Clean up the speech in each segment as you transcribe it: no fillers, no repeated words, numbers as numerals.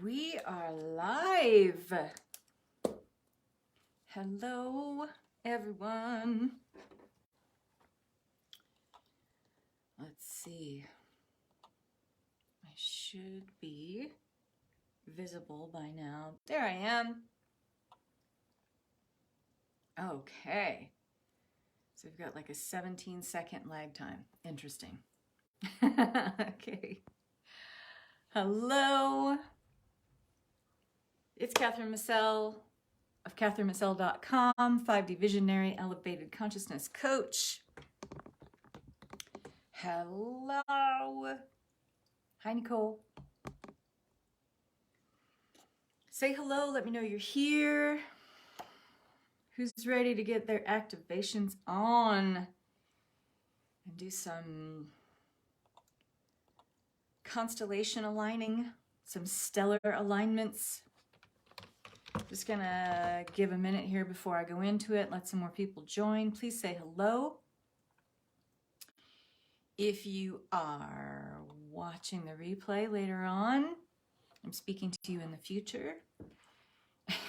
We are live. Hello, everyone. Let's see. I should be visible by now. There I am. Okay. So we've got like a 17-second lag time. Interesting. Okay. Hello. It's Catherine Massell of CatherineMassell.com, 5D Visionary Elevated Consciousness Coach. Hello. Hi, Nicole. Say hello. Let me know you're here. Who's ready to get their activations on and do some constellation aligning, some stellar alignments? Just gonna give a minute here before I go into it. Let some more people join. Please say hello. If you are watching the replay later on, I'm speaking to you in the future.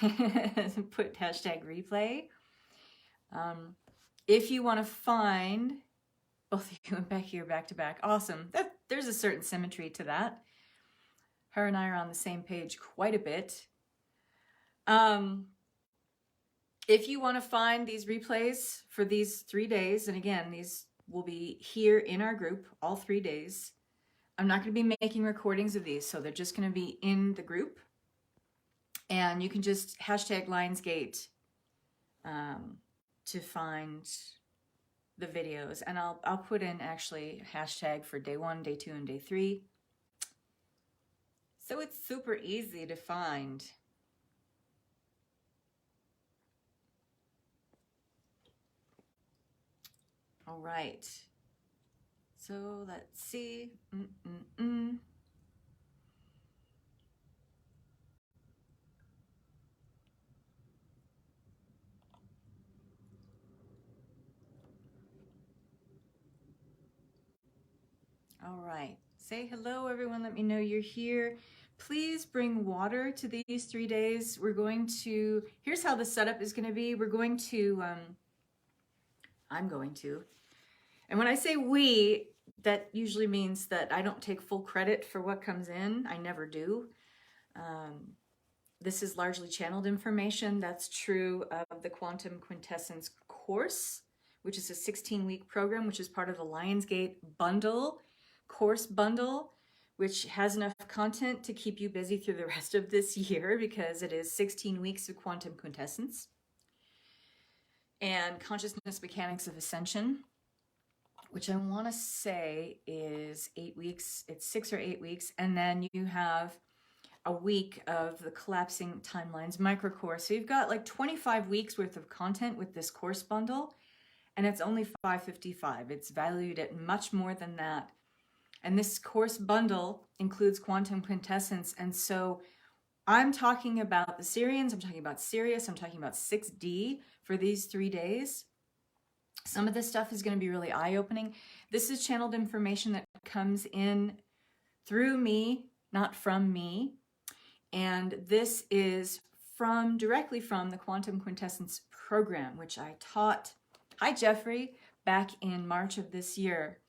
Put hashtag replay. If you want to find both of you and Becky are back to back, awesome. There's a certain symmetry to that. Her and I are on the same page quite a bit. If you want to find these replays for these 3 days, and again, these will be here in our group all 3 days. I'm not going to be making recordings of these, so they're just going to be in the group. And you can just hashtag Lionsgate to find the videos. And I'll put in actually hashtag for day 1, day 2, and day 3. So it's super easy to find. All right. So let's see. All right. Say hello, everyone. Let me know you're here. Please bring water to these 3 days. We're going to, here's how the setup is going to be. We're going to, I'm going to, and when I say we, that usually means that I don't take full credit for what comes in. I never do. This is largely channeled information. That's true of the Quantum Quintessence course, which is a 16-week program, which is part of the Lionsgate bundle, course bundle, which has enough content to keep you busy through the rest of this year because it is 16 weeks of Quantum Quintessence and Consciousness Mechanics of Ascension, which I want to say is 8 weeks. It's 6 or 8 weeks. And then you have a week of the Collapsing Timelines micro course. So you've got like 25 weeks worth of content with this course bundle, and it's only $555. It's valued at much more than that. And this course bundle includes Quantum Quintessence. And so I'm talking about the Sirians, I'm talking about Sirius, I'm talking about 6D for these 3 days. Some of this stuff is going to be really eye-opening. This is channeled information that comes in through me, not from me. And this is directly from the Quantum Quintessence program, which I taught, hi Jeffrey, back in March of this year.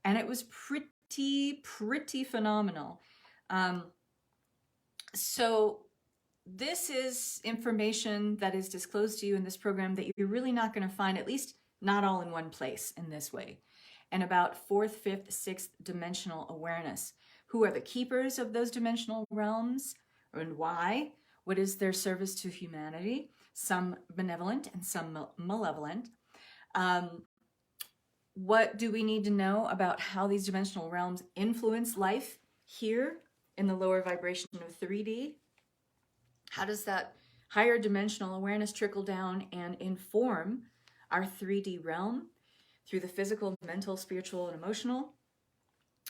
And it was pretty phenomenal. So this is information that is disclosed to you in this program that you're really not going to find, at least not all in one place in this way, and about 4th, 5th, 6th dimensional awareness. Who are the keepers of those dimensional realms and why? What is their service to humanity? Some benevolent and some malevolent. What do we need to know about how these dimensional realms influence life here in the lower vibration of 3D? How does that higher dimensional awareness trickle down and inform our 3D realm through the physical, mental, spiritual, and emotional?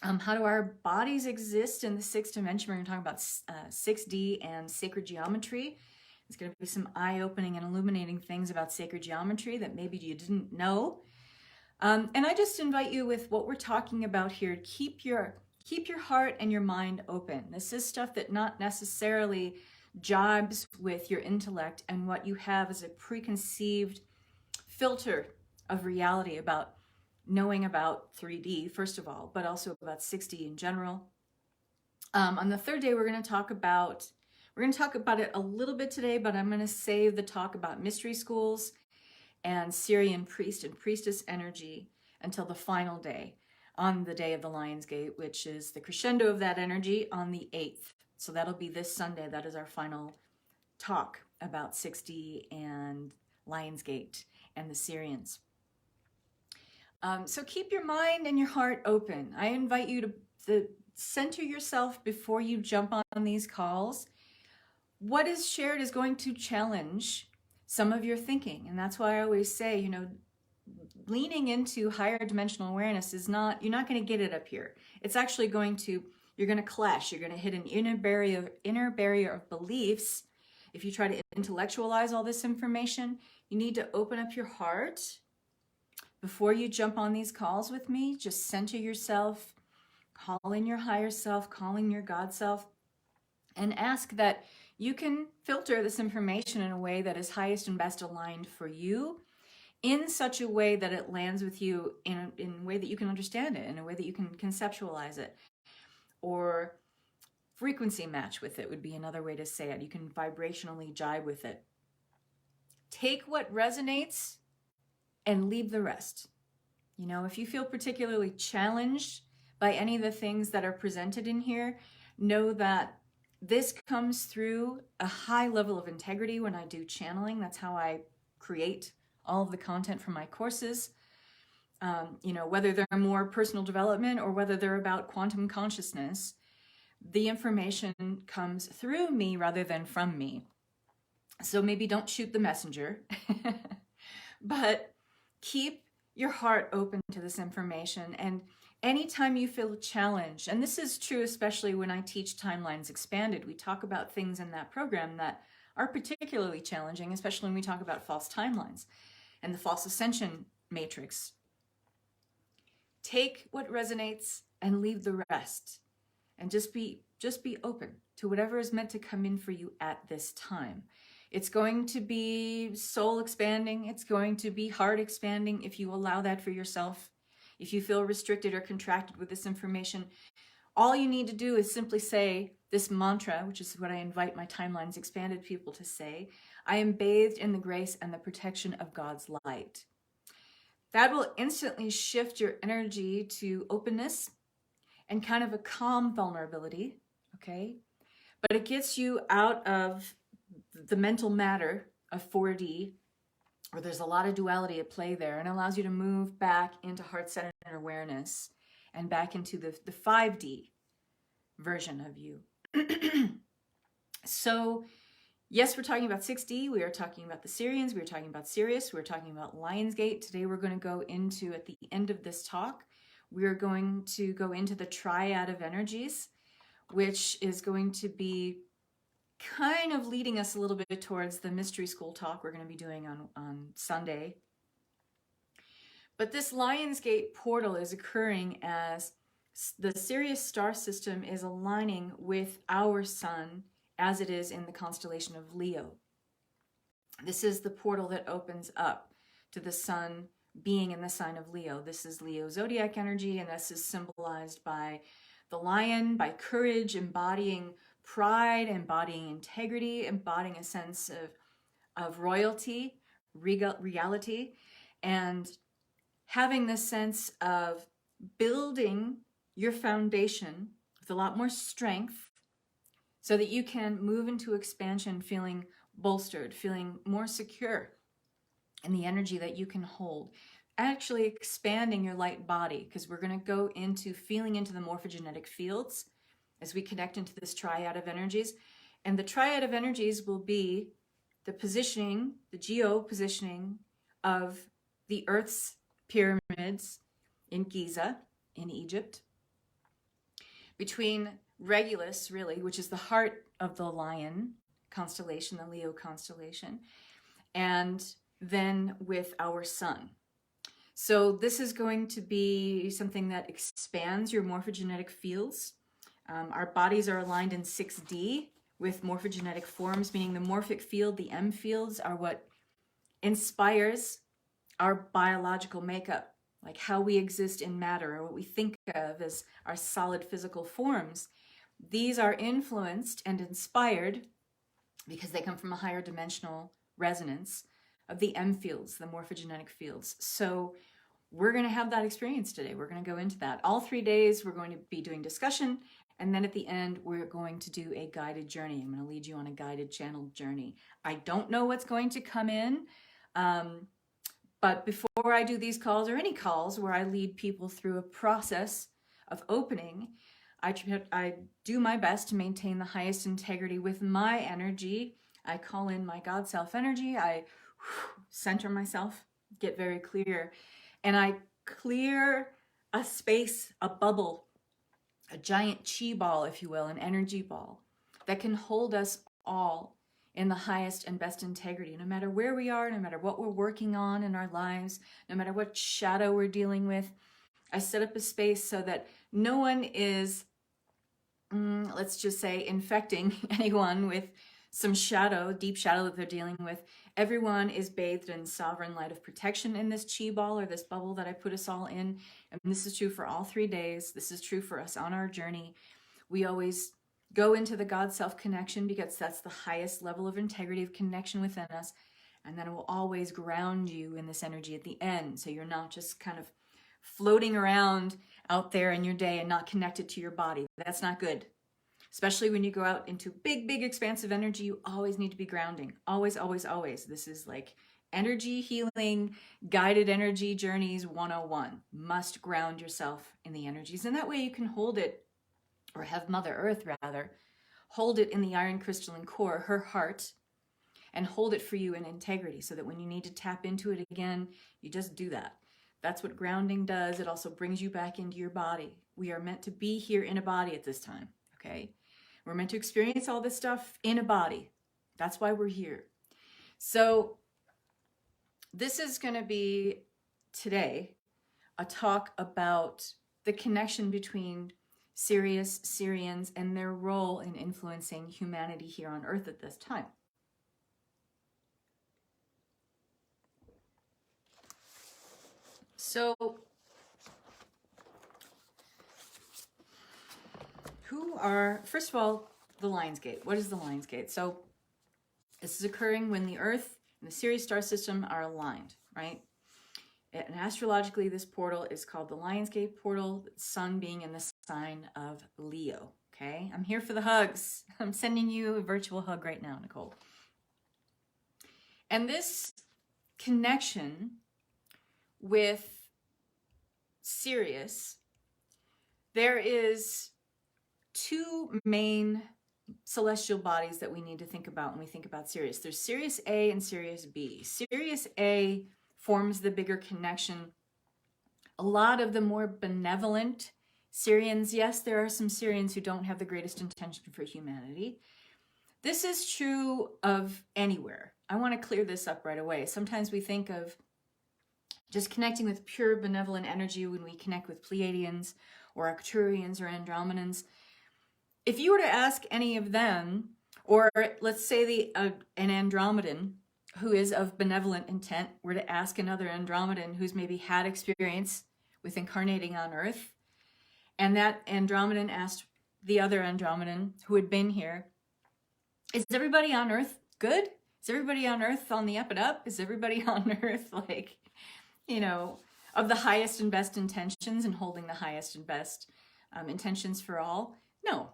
How do our bodies exist in the 6th dimension? We're going to talk about 6D and sacred geometry. There's going to be some eye-opening and illuminating things about sacred geometry that maybe you didn't know. And I just invite you with what we're talking about here, keep your keep your heart and your mind open. This is stuff that not necessarily jibes with your intellect and what you have as a preconceived filter of reality about knowing about 3D, first of all, but also about 6D in general. On the third day, we're going to talk about it a little bit today, but I'm going to save the talk about mystery schools and Sirian priest and priestess energy until the final day, on the day of the Lion's Gate, which is the crescendo of that energy on the 8th. So that'll be this Sunday. That is our final talk about 6D and Lion's Gate and the Sirians. So keep your mind and your heart open. I invite you to center yourself before you jump on these calls. What is shared is going to challenge some of your thinking. And that's why I always say, leaning into higher dimensional awareness is not, you're not going to get it up here. It's actually you're going to clash. You're going to hit an inner barrier of beliefs. If you try to intellectualize all this information, you need to open up your heart. Before you jump on these calls with me, just center yourself, call in your higher self, calling your God self, and ask that you can filter this information in a way that is highest and best aligned for you, in such a way that it lands with you in a way that you can understand it, in a way that you can conceptualize it, or frequency match with it would be another way to say it. You can vibrationally jibe with it. Take what resonates and leave the rest. If you feel particularly challenged by any of the things that are presented in here, know that this comes through a high level of integrity when I do channeling. That's how I create all of the content from my courses. Whether they're more personal development or whether they're about quantum consciousness, the information comes through me rather than from me. So maybe don't shoot the messenger, but keep your heart open to this information. And anytime you feel challenged, and this is true especially when I teach Timelines Expanded, we talk about things in that program that are particularly challenging, especially when we talk about false timelines and the false ascension matrix. Take what resonates and leave the rest. And just be open to whatever is meant to come in for you at this time. It's going to be soul expanding. It's going to be heart expanding if you allow that for yourself. If you feel restricted or contracted with this information, all you need to do is simply say this mantra, which is what I invite my Timelines Expanded people to say. I am bathed in the grace and the protection of God's light. That will instantly shift your energy to openness and kind of a calm vulnerability, okay? But it gets you out of the mental matter of 4D, where there's a lot of duality at play there, and allows you to move back into heart-centered awareness and back into the 5D version of you. So, yes, we're talking about 6D. We are talking about the Sirians. We are talking about Sirius. We're talking about Lionsgate. Today we're going to go into, at the end of this talk, we're going to go into the triad of energies, which is going to be kind of leading us a little bit towards the mystery school talk we're going to be doing on Sunday. But this Lionsgate portal is occurring as the Sirius star system is aligning with our sun as it is in the constellation of Leo. This is the portal that opens up to the sun being in the sign of Leo. This is Leo zodiac energy, and this is symbolized by the lion, by courage, embodying pride, embodying integrity, embodying a sense of royalty, reality, and having this sense of building your foundation with a lot more strength so that you can move into expansion feeling bolstered, feeling more secure in the energy that you can hold. Actually expanding your light body, because we're going to go into feeling into the morphogenetic fields as we connect into this triad of energies. And the triad of energies will be the positioning, the geo-positioning of the Earth's pyramids in Giza, in Egypt, between Regulus, really, which is the heart of the lion constellation, the Leo constellation, and then with our sun. So this is going to be something that expands your morphogenetic fields. Our bodies are aligned in 6D with morphogenetic forms, meaning the morphic field, the M fields, are what inspires our biological makeup, like how we exist in matter, or what we think of as our solid physical forms. These are influenced and inspired because they come from a higher dimensional resonance of the M fields, the morphogenetic fields. So we're going to have that experience today. We're going to go into that. All 3 days, we're going to be doing discussion. And then at the end, we're going to do a guided journey. I'm going to lead you on a guided channeled journey. I don't know what's going to come in. But before I do these calls, or any calls where I lead people through a process of opening, I do my best to maintain the highest integrity with my energy. I call in my God self energy. I center myself, get very clear, and I clear a space, a bubble, a giant chi ball, if you will, an energy ball that can hold us all in the highest and best integrity, no matter where we are, no matter what we're working on in our lives, no matter what shadow we're dealing with. I set up a space so that no one is, let's just say, infecting anyone with some shadow, deep shadow that they're dealing with. Everyone is bathed in sovereign light of protection in this chi ball, or this bubble that I put us all in. And this is true for all 3 days. This is true for us on our journey. We always go into the God self connection because that's the highest level of integrity of connection within us. And then it will always ground you in this energy at the end. So you're not just kind of floating around out there in your day and not connected to your body. That's not good. Especially when you go out into big, big expansive energy, you always need to be grounding. Always, always, always. This is like energy healing, guided energy journeys 101. Must ground yourself in the energies. And that way you can hold it, or have Mother Earth rather, hold it in the iron crystalline core, her heart, and hold it for you in integrity so that when you need to tap into it again, you just do that. That's what grounding does. It also brings you back into your body. We are meant to be here in a body at this time, okay? We're meant to experience all this stuff in a body. That's why we're here. So this is going to be today a talk about the connection between Sirius, Sirians, and their role in influencing humanity here on Earth at this time. So, first of all, the Lion's Gate. What is the Lion's Gate? So, this is occurring when the Earth and the Sirius star system are aligned, right? And astrologically, this portal is called the Lion's Gate portal, the sun being in the sign of Leo, okay? I'm here for the hugs. I'm sending you a virtual hug right now, Nicole. And this connection with Sirius, there is 2 main celestial bodies that we need to think about when we think about Sirius. There's Sirius A and Sirius B. Sirius A forms the bigger connection. A lot of the more benevolent Sirians, yes, there are some Sirians who don't have the greatest intention for humanity. This is true of anywhere. I want to clear this up right away. Sometimes we think of just connecting with pure benevolent energy when we connect with Pleiadians or Arcturians or Andromedans. If you were to ask any of them, or let's say an Andromedan who is of benevolent intent were to ask another Andromedan who's maybe had experience with incarnating on Earth, and that Andromedan asked the other Andromedan who had been here, is everybody on Earth good? Is everybody on Earth on the up and up? Is everybody on Earth like, of the highest and best intentions and holding the highest and best intentions for all? No.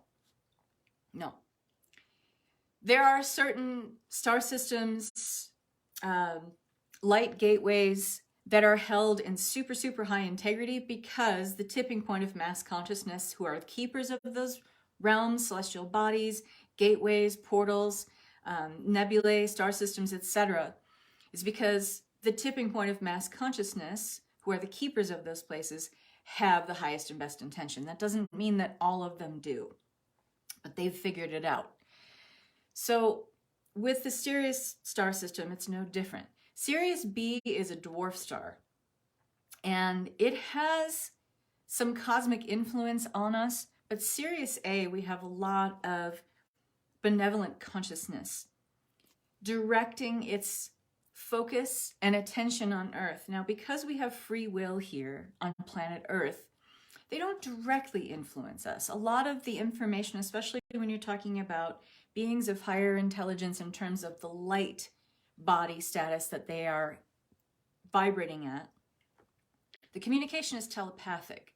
There are certain star systems, light gateways that are held in super, super high integrity because the tipping point of mass consciousness, who are the keepers of those realms, celestial bodies, gateways, portals, nebulae, star systems, etc., is because the tipping point of mass consciousness, who are the keepers of those places, have the highest and best intention. That doesn't mean that all of them do, but they've figured it out. So with the Sirius star system, it's no different. Sirius B is a dwarf star. And it has some cosmic influence on us, but Sirius A, we have a lot of benevolent consciousness directing its focus and attention on Earth. Now, because we have free will here on planet Earth, they don't directly influence us. A lot of the information, especially when you're talking about beings of higher intelligence in terms of the light body status that they are vibrating at, the communication is telepathic.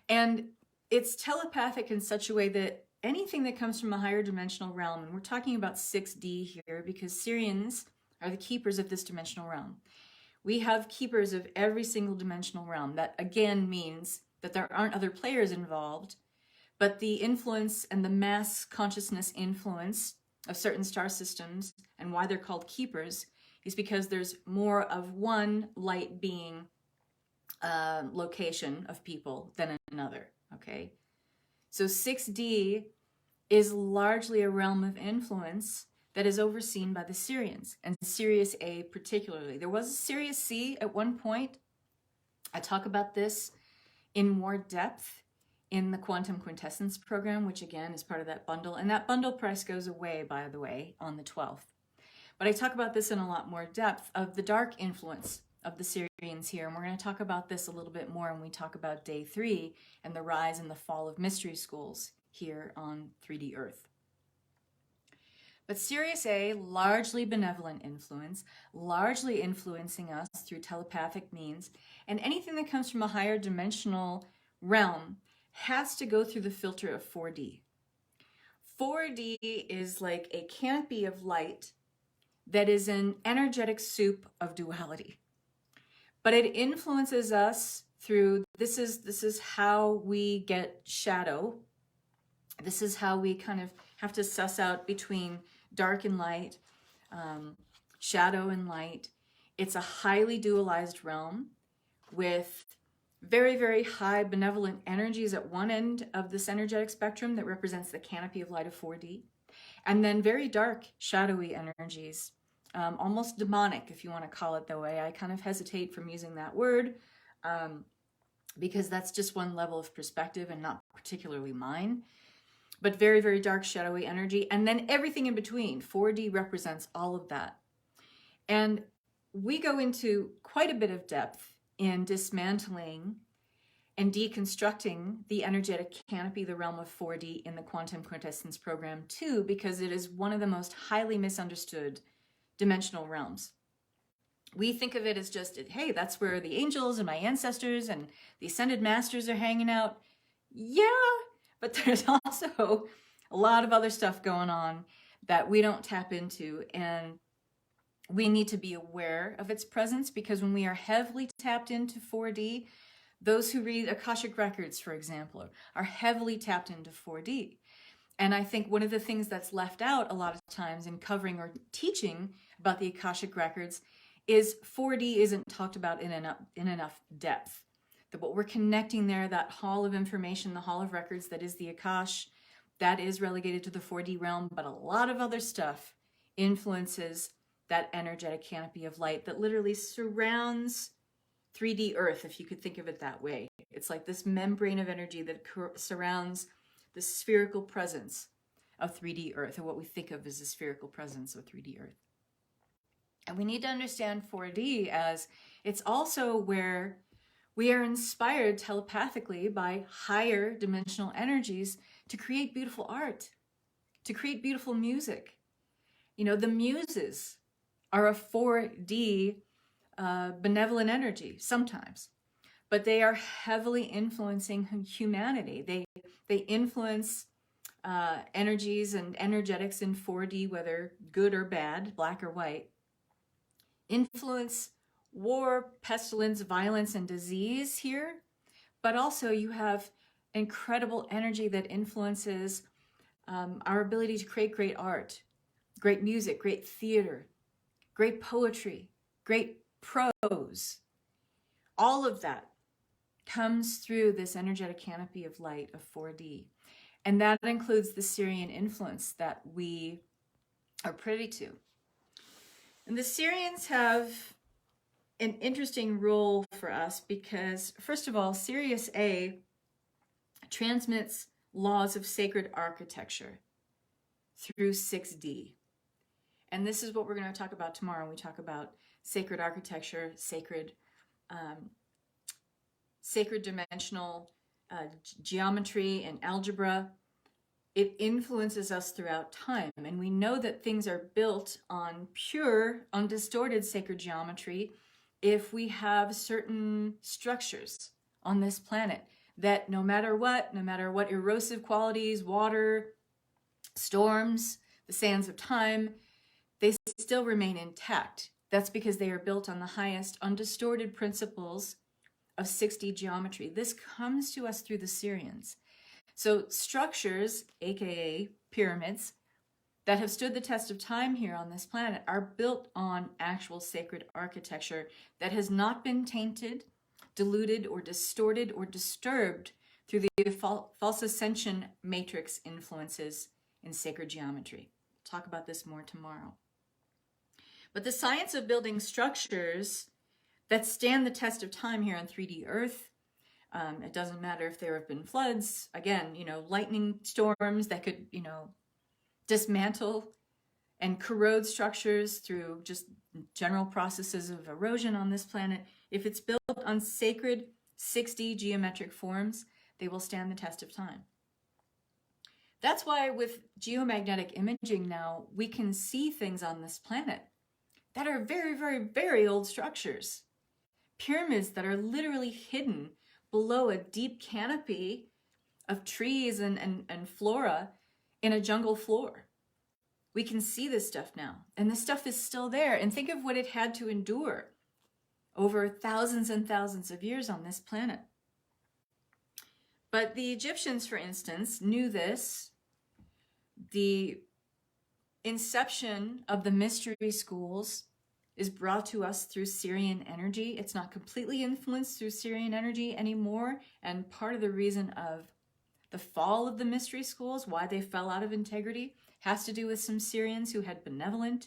And it's telepathic in such a way that anything that comes from a higher dimensional realm, and we're talking about 6D here because Sirians are the keepers of this dimensional realm. We have keepers of every single dimensional realm. That again means that there aren't other players involved, but the influence and the mass consciousness influence of certain star systems and why they're called keepers is because there's more of one light being location of people than another, okay? So 6D is largely a realm of influence that is overseen by the Sirians, and Sirius A particularly. There was a Sirius C at one point. I talk about this in more depth in the Quantum Quintessence program, which again is part of that bundle. And that bundle price goes away, by the way, on the 12th. But I talk about this in a lot more depth of the dark influence of the Sirians here. And we're going to talk about this a little bit more when we talk about day 3 and the rise and the fall of mystery schools here on 3D Earth. But Sirius A, largely benevolent influence, largely influencing us through telepathic means, and anything that comes from a higher dimensional realm has to go through the filter of 4D. 4D is like a canopy of light that is an energetic soup of duality. But it influences us through, this is how we get shadow. This is how we kind of have to suss out between dark and light, shadow and light. It's a highly dualized realm with very, very high benevolent energies at one end of this energetic spectrum that represents the canopy of light of 4D. And then very dark, shadowy energies, almost demonic, if you want to call it that way. I kind of hesitate from using that word because that's just one level of perspective and not particularly mine. But very, very dark, shadowy energy. And then everything in between. 4D represents all of that. And we go into quite a bit of depth in dismantling and deconstructing the energetic canopy, the realm of 4D in the Quantum Quintessence program too, because it is one of the most highly misunderstood dimensional realms. We think of it as just, hey, that's where the angels and my ancestors and the ascended masters are hanging out. Yeah, but there's also a lot of other stuff going on that we don't tap into, and we need to be aware of its presence because when we are heavily tapped into 4D, those who read Akashic Records, for example, are heavily tapped into 4D. And I think one of the things that's left out a lot of times in covering or teaching about the Akashic Records is 4D isn't talked about in enough depth. That what we're connecting there, that hall of information, the hall of records that is the Akash, that is relegated to the 4D realm, but a lot of other stuff influences that energetic canopy of light that literally surrounds 3D Earth, if you could think of it that way. It's like this membrane of energy that surrounds the spherical presence of 3D Earth, or what we think of as the spherical presence of 3D Earth. And we need to understand 4D as it's also where we are inspired telepathically by higher dimensional energies to create beautiful art, to create beautiful music. You know, the muses are a 4D benevolent energy sometimes, but they are heavily influencing humanity. They influence energies and energetics in 4D, whether good or bad, black or white, influence war, pestilence, violence, and disease here, but also you have incredible energy that influences our ability to create great art, great music, great theater, great poetry, great prose. All of that comes through this energetic canopy of light of 4D. And that includes the Sirian influence that we are privy to. And the Sirians have an interesting role for us because, first of all, Sirius A transmits laws of sacred architecture through 6D. And this is what we're going to talk about tomorrow when we talk about sacred architecture, sacred dimensional geometry and algebra. It influences us throughout time. And we know that things are built on pure, undistorted sacred geometry if we have certain structures on this planet that no matter what erosive qualities, water, storms, the sands of time, they still remain intact. That's because they are built on the highest undistorted principles of 6D geometry. This comes to us through the Sirians. So structures, aka pyramids, that have stood the test of time here on this planet are built on actual sacred architecture that has not been tainted, diluted, or distorted, or disturbed through the false ascension matrix influences in sacred geometry. We'll talk about this more tomorrow. But the science of building structures that stand the test of time here on 3D Earth, it doesn't matter if there have been floods, again, lightning storms that could, dismantle and corrode structures through just general processes of erosion on this planet. If it's built on sacred 6D geometric forms, they will stand the test of time. That's why with geomagnetic imaging now, we can see things on this planet that are very, very, very old structures. Pyramids that are literally hidden below a deep canopy of trees and flora in a jungle floor. We can see this stuff now, and this stuff is still there. And think of what it had to endure over thousands and thousands of years on this planet. But the Egyptians, for instance, knew this. The inception of the mystery schools is brought to us through Sirian energy. It's not completely influenced through Sirian energy anymore. And part of the reason of the fall of the mystery schools, why they fell out of integrity, has to do with some Sirians who had benevolent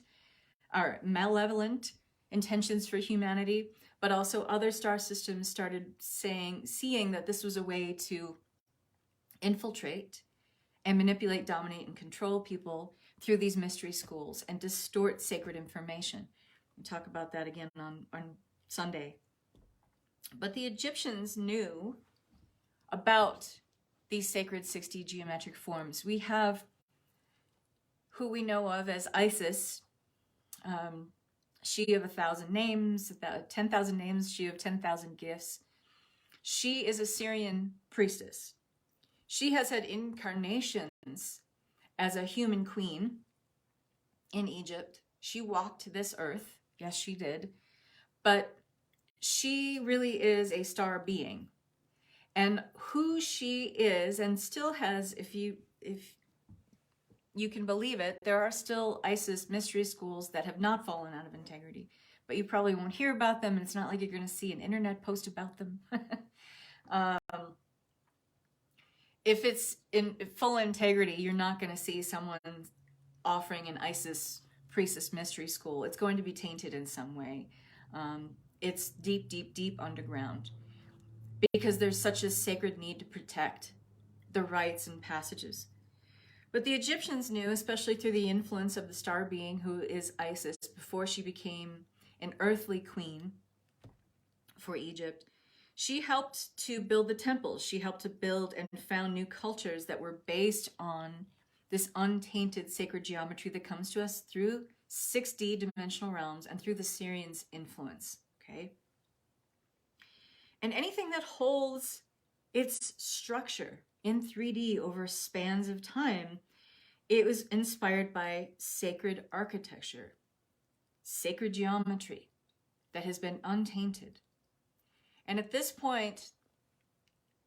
or malevolent intentions for humanity, but also other star systems started seeing that this was a way to infiltrate and manipulate, dominate, and control people through these mystery schools and distort sacred information. We'll talk about that again on Sunday. But the Egyptians knew about these sacred 6D geometric forms. We have who we know of as Isis, she of 1,000 names, about 10,000 names, she of 10,000 gifts. She is a Syrian priestess. She has had incarnations as a human queen in Egypt. She walked this earth. Yes, she did. But she really is a star being. And who she is and still has, if you can believe it, there are still Isis mystery schools that have not fallen out of integrity. But you probably won't hear about them, and it's not like you're going to see an internet post about them. If it's in full integrity, you're not going to see someone offering an Isis priestess mystery school. It's going to be tainted in some way. It's deep, deep, deep underground because there's such a sacred need to protect the rites and passages. But the Egyptians knew, especially through the influence of the star being who is Isis, before she became an earthly queen for Egypt, she helped to build the temples. She helped to build and found new cultures that were based on this untainted sacred geometry that comes to us through 6D dimensional realms and through the Sirians' influence, okay? And anything that holds its structure in 3D over spans of time, it was inspired by sacred architecture, sacred geometry that has been untainted. And at this point,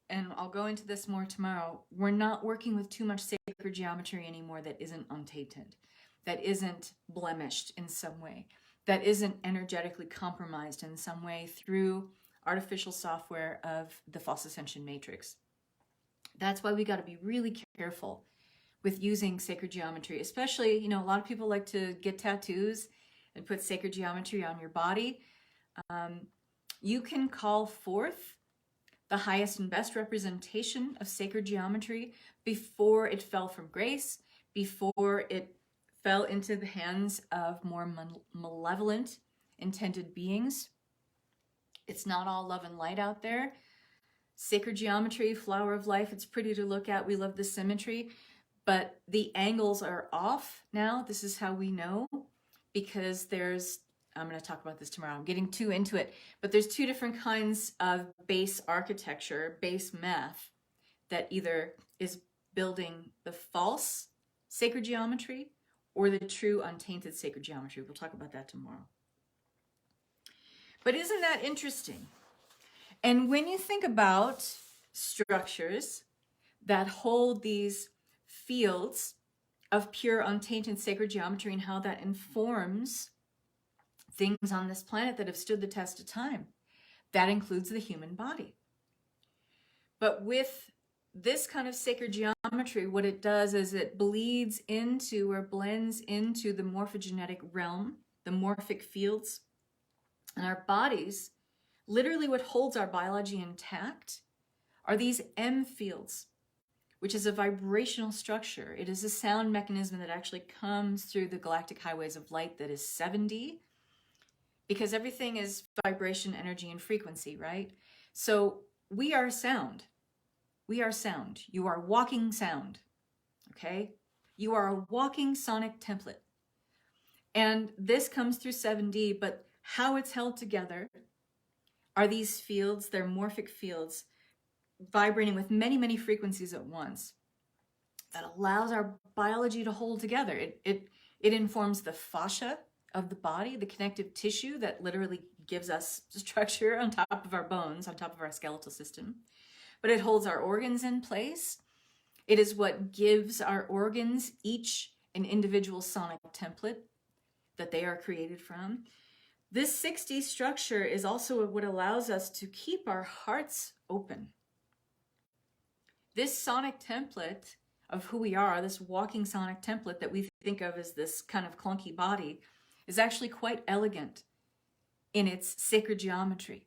and I'll go into this more tomorrow, we're not working with too much sacred geometry anymore that isn't untainted, that isn't blemished in some way, that isn't energetically compromised in some way through artificial software of the false ascension matrix. That's why we got to be really careful with using sacred geometry, especially, a lot of people like to get tattoos and put sacred geometry on your body. You can call forth the highest and best representation of sacred geometry before it fell from grace, before it fell into the hands of more malevolent intended beings. It's not all love and light out there. Sacred geometry, flower of life, it's pretty to look at. We love the symmetry, but the angles are off now. This is how we know, because I'm going to talk about this tomorrow. I'm getting too into it, but there's two different kinds of base architecture, base math, that either is building the false sacred geometry or the true untainted sacred geometry. We'll talk about that tomorrow. But isn't that interesting? And when you think about structures that hold these fields of pure untainted sacred geometry and how that informs things on this planet that have stood the test of time, that includes the human body. But with this kind of sacred geometry, what it does is it bleeds into or blends into the morphogenetic realm, the morphic fields, and our bodies. Literally what holds our biology intact are these M fields, which is a vibrational structure. It is a sound mechanism that actually comes through the galactic highways of light that is 7D, because everything is vibration, energy, and frequency, right? So we are sound. We are sound. You are walking sound, okay? You are a walking sonic template. And this comes through 7D, but how it's held together are these fields, they're morphic fields, vibrating with many, many frequencies at once that allows our biology to hold together. It informs the fascia of the body, the connective tissue that literally gives us structure on top of our bones, on top of our skeletal system. But it holds our organs in place. It is what gives our organs each an individual sonic template that they are created from. This 6D structure is also what allows us to keep our hearts open. This sonic template of who we are, this walking sonic template that we think of as this kind of clunky body, is actually quite elegant in its sacred geometry.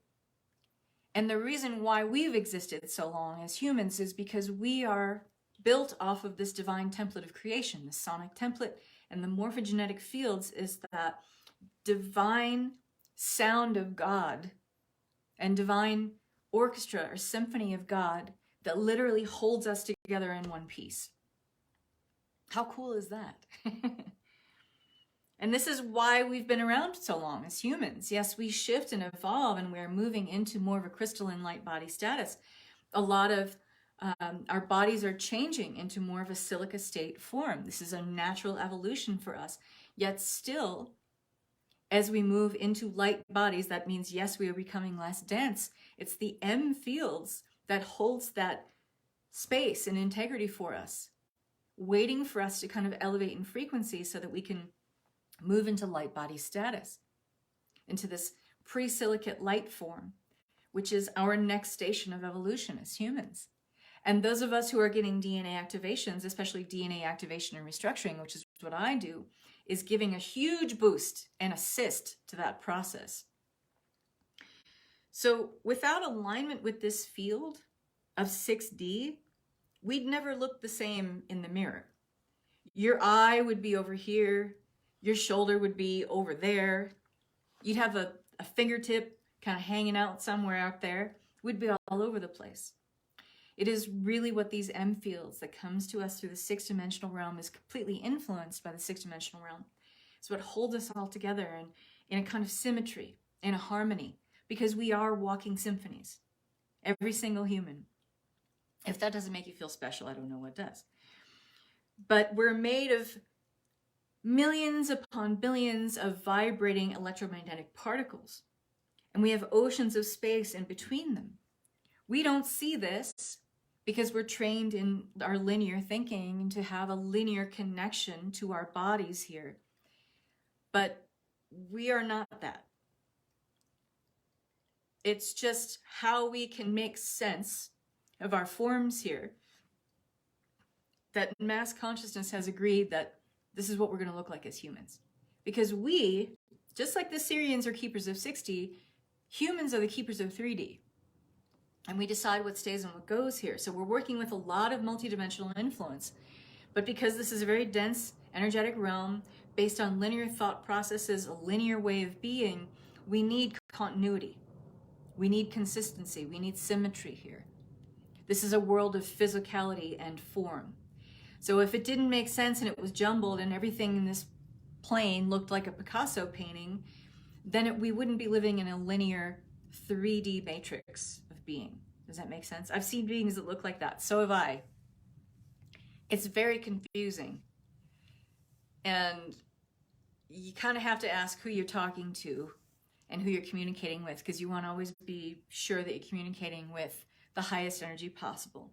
And the reason why we've existed so long as humans is because we are built off of this divine template of creation, the sonic template, and the morphogenetic fields is that divine sound of God and divine orchestra or symphony of God that literally holds us together in one piece. How cool is that? And this is why we've been around so long as humans. Yes, we shift and evolve and we're moving into more of a crystalline light body status. A lot of our bodies are changing into more of a silica state form. This is a natural evolution for us. Yet still, as we move into light bodies, that means, yes, we are becoming less dense. It's the M fields that holds that space and integrity for us, waiting for us to kind of elevate in frequency so that we can move into light body status, into this pre-silicate light form, which is our next station of evolution as humans. And those of us who are getting DNA activations, especially DNA activation and restructuring, which is what I do, is giving a huge boost and assist to that process. So without alignment with this field of 6D, we'd never look the same in the mirror. Your eye would be over here, your shoulder would be over there, you'd have a fingertip kind of hanging out somewhere out there. We'd be all over the place. It is really what these M fields that comes to us through the 6-dimensional realm is completely influenced by the 6-dimensional realm. It's what holds us all together and in a kind of symmetry, in a harmony, because we are walking symphonies, every single human. If that doesn't make you feel special, I don't know what does. But we're made of millions upon billions of vibrating electromagnetic particles, and we have oceans of space in between them. We don't see this because we're trained in our linear thinking to have a linear connection to our bodies here. But we are not that. It's just how we can make sense of our forms here that mass consciousness has agreed that this is what we're going to look like as humans. Because we, just like the Sirians are keepers of 6D, Humans are the keepers of 3D, and we decide what stays and what goes here. So we're working with a lot of multidimensional influence. But because this is a very dense energetic realm based on linear thought processes, a linear way of being, we need continuity. We need consistency. We need symmetry here. This is a world of physicality and form. So if it didn't make sense and it was jumbled and everything in this plane looked like a Picasso painting, then we wouldn't be living in a linear 3D matrix of being. Does that make sense? I've seen beings that look like that. So have I. It's very confusing. And you kind of have to ask who you're talking to and who you're communicating with, because you want to always be sure that you're communicating with the highest energy possible.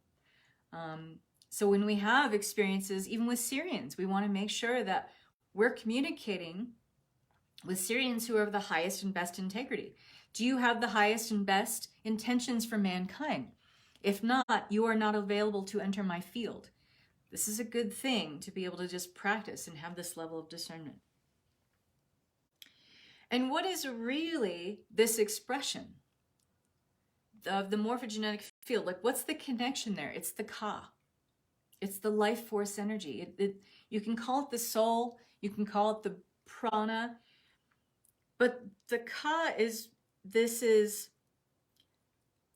So when we have experiences, even with Sirians, we want to make sure that we're communicating with Sirians who are of the highest and best integrity. Do you have the highest and best intentions for mankind? If not, you are not available to enter my field. This is a good thing to be able to just practice and have this level of discernment. And what is really this expression of the morphogenetic field? Like, what's the connection there? It's the Ka. It's the life force energy. You can call it the soul, you can call it the prana, but the Ka is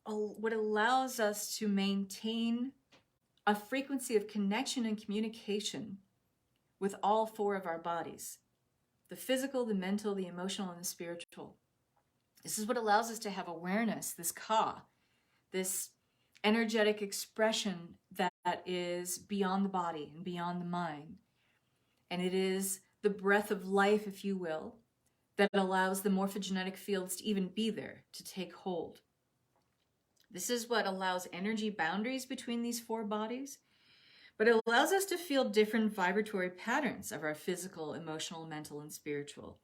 what allows us to maintain a frequency of connection and communication with all four of our bodies: the physical, the mental, the emotional, and the spiritual. This is what allows us to have awareness, this Ka, this energetic expression that is beyond the body and beyond the mind. And it is the breath of life, if you will, that allows the morphogenetic fields to even be there, to take hold. This is what allows energy boundaries between these four bodies, but it allows us to feel different vibratory patterns of our physical, emotional, mental, and spiritual.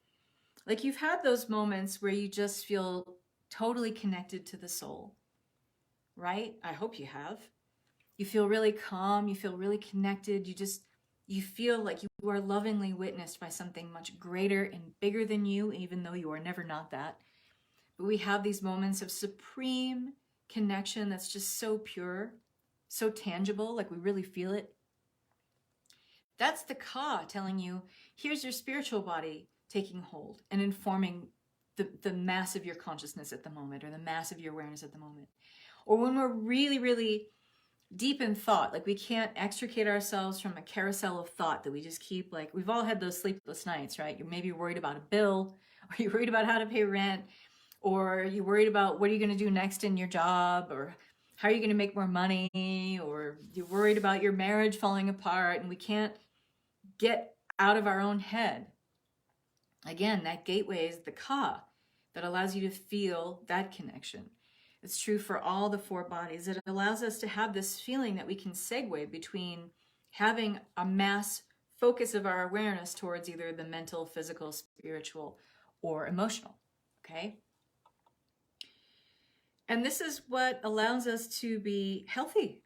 Like, you've had those moments where you just feel totally connected to the soul, right? I hope you have. You feel really calm, you feel really connected, you feel like you are lovingly witnessed by something much greater and bigger than you, even though you are never not that. But we have these moments of supreme connection that's just so pure, so tangible, like we really feel it. That's the Ka telling you, here's your spiritual body taking hold and informing the mass of your consciousness at the moment, or the mass of your awareness at the moment. Or when we're really, really deep in thought, like we can't extricate ourselves from a carousel of thought that we just keep, like, we've all had those sleepless nights, right? You're maybe worried about a bill, or you're worried about how to pay rent, or you're worried about what are you going to do next in your job, or how are you going to make more money, or you're worried about your marriage falling apart, and we can't get out of our own head. Again, that gateway is the Ka that allows you to feel that connection. It's true for all the four bodies. It allows us to have this feeling that we can segue between having a mass focus of our awareness towards either the mental, physical, spiritual, or emotional, okay? And this is what allows us to be healthy.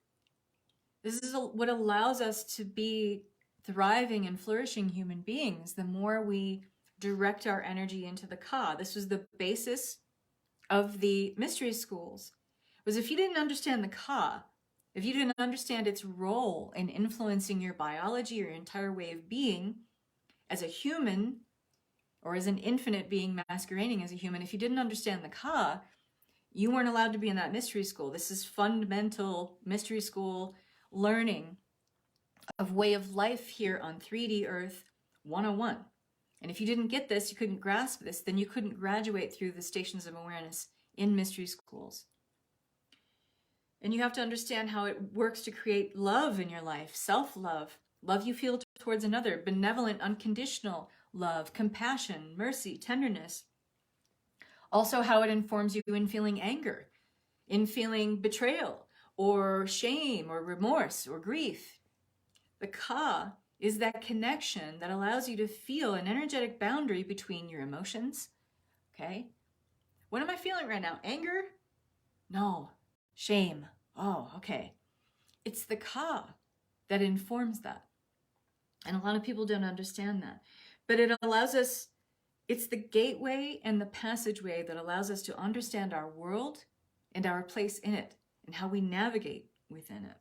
This is what allows us to be thriving and flourishing human beings, the more we direct our energy into the Ka. This was the basis of the mystery schools, was if you didn't understand the Ka, if you didn't understand its role in influencing your biology, your entire way of being as a human, or as an infinite being masquerading as a human, if you didn't understand the Ka, you weren't allowed to be in that mystery school. This is fundamental mystery school learning of way of life here on 3D Earth 101. And if you didn't get this, you couldn't grasp this, then you couldn't graduate through the stations of awareness in mystery schools. And you have to understand how it works to create love in your life, self-love, love you feel towards another, benevolent, unconditional love, compassion, mercy, tenderness. Also how it informs you in feeling anger, in feeling betrayal, or shame, or remorse, or grief. The Ka is that connection that allows you to feel an energetic boundary between your emotions, okay? What am I feeling right now? Anger? No. Shame? Oh, okay. It's the Ka that informs that. And a lot of people don't understand that. But it allows us, It's the gateway and the passageway that allows us to understand our world and our place in it and how we navigate within it.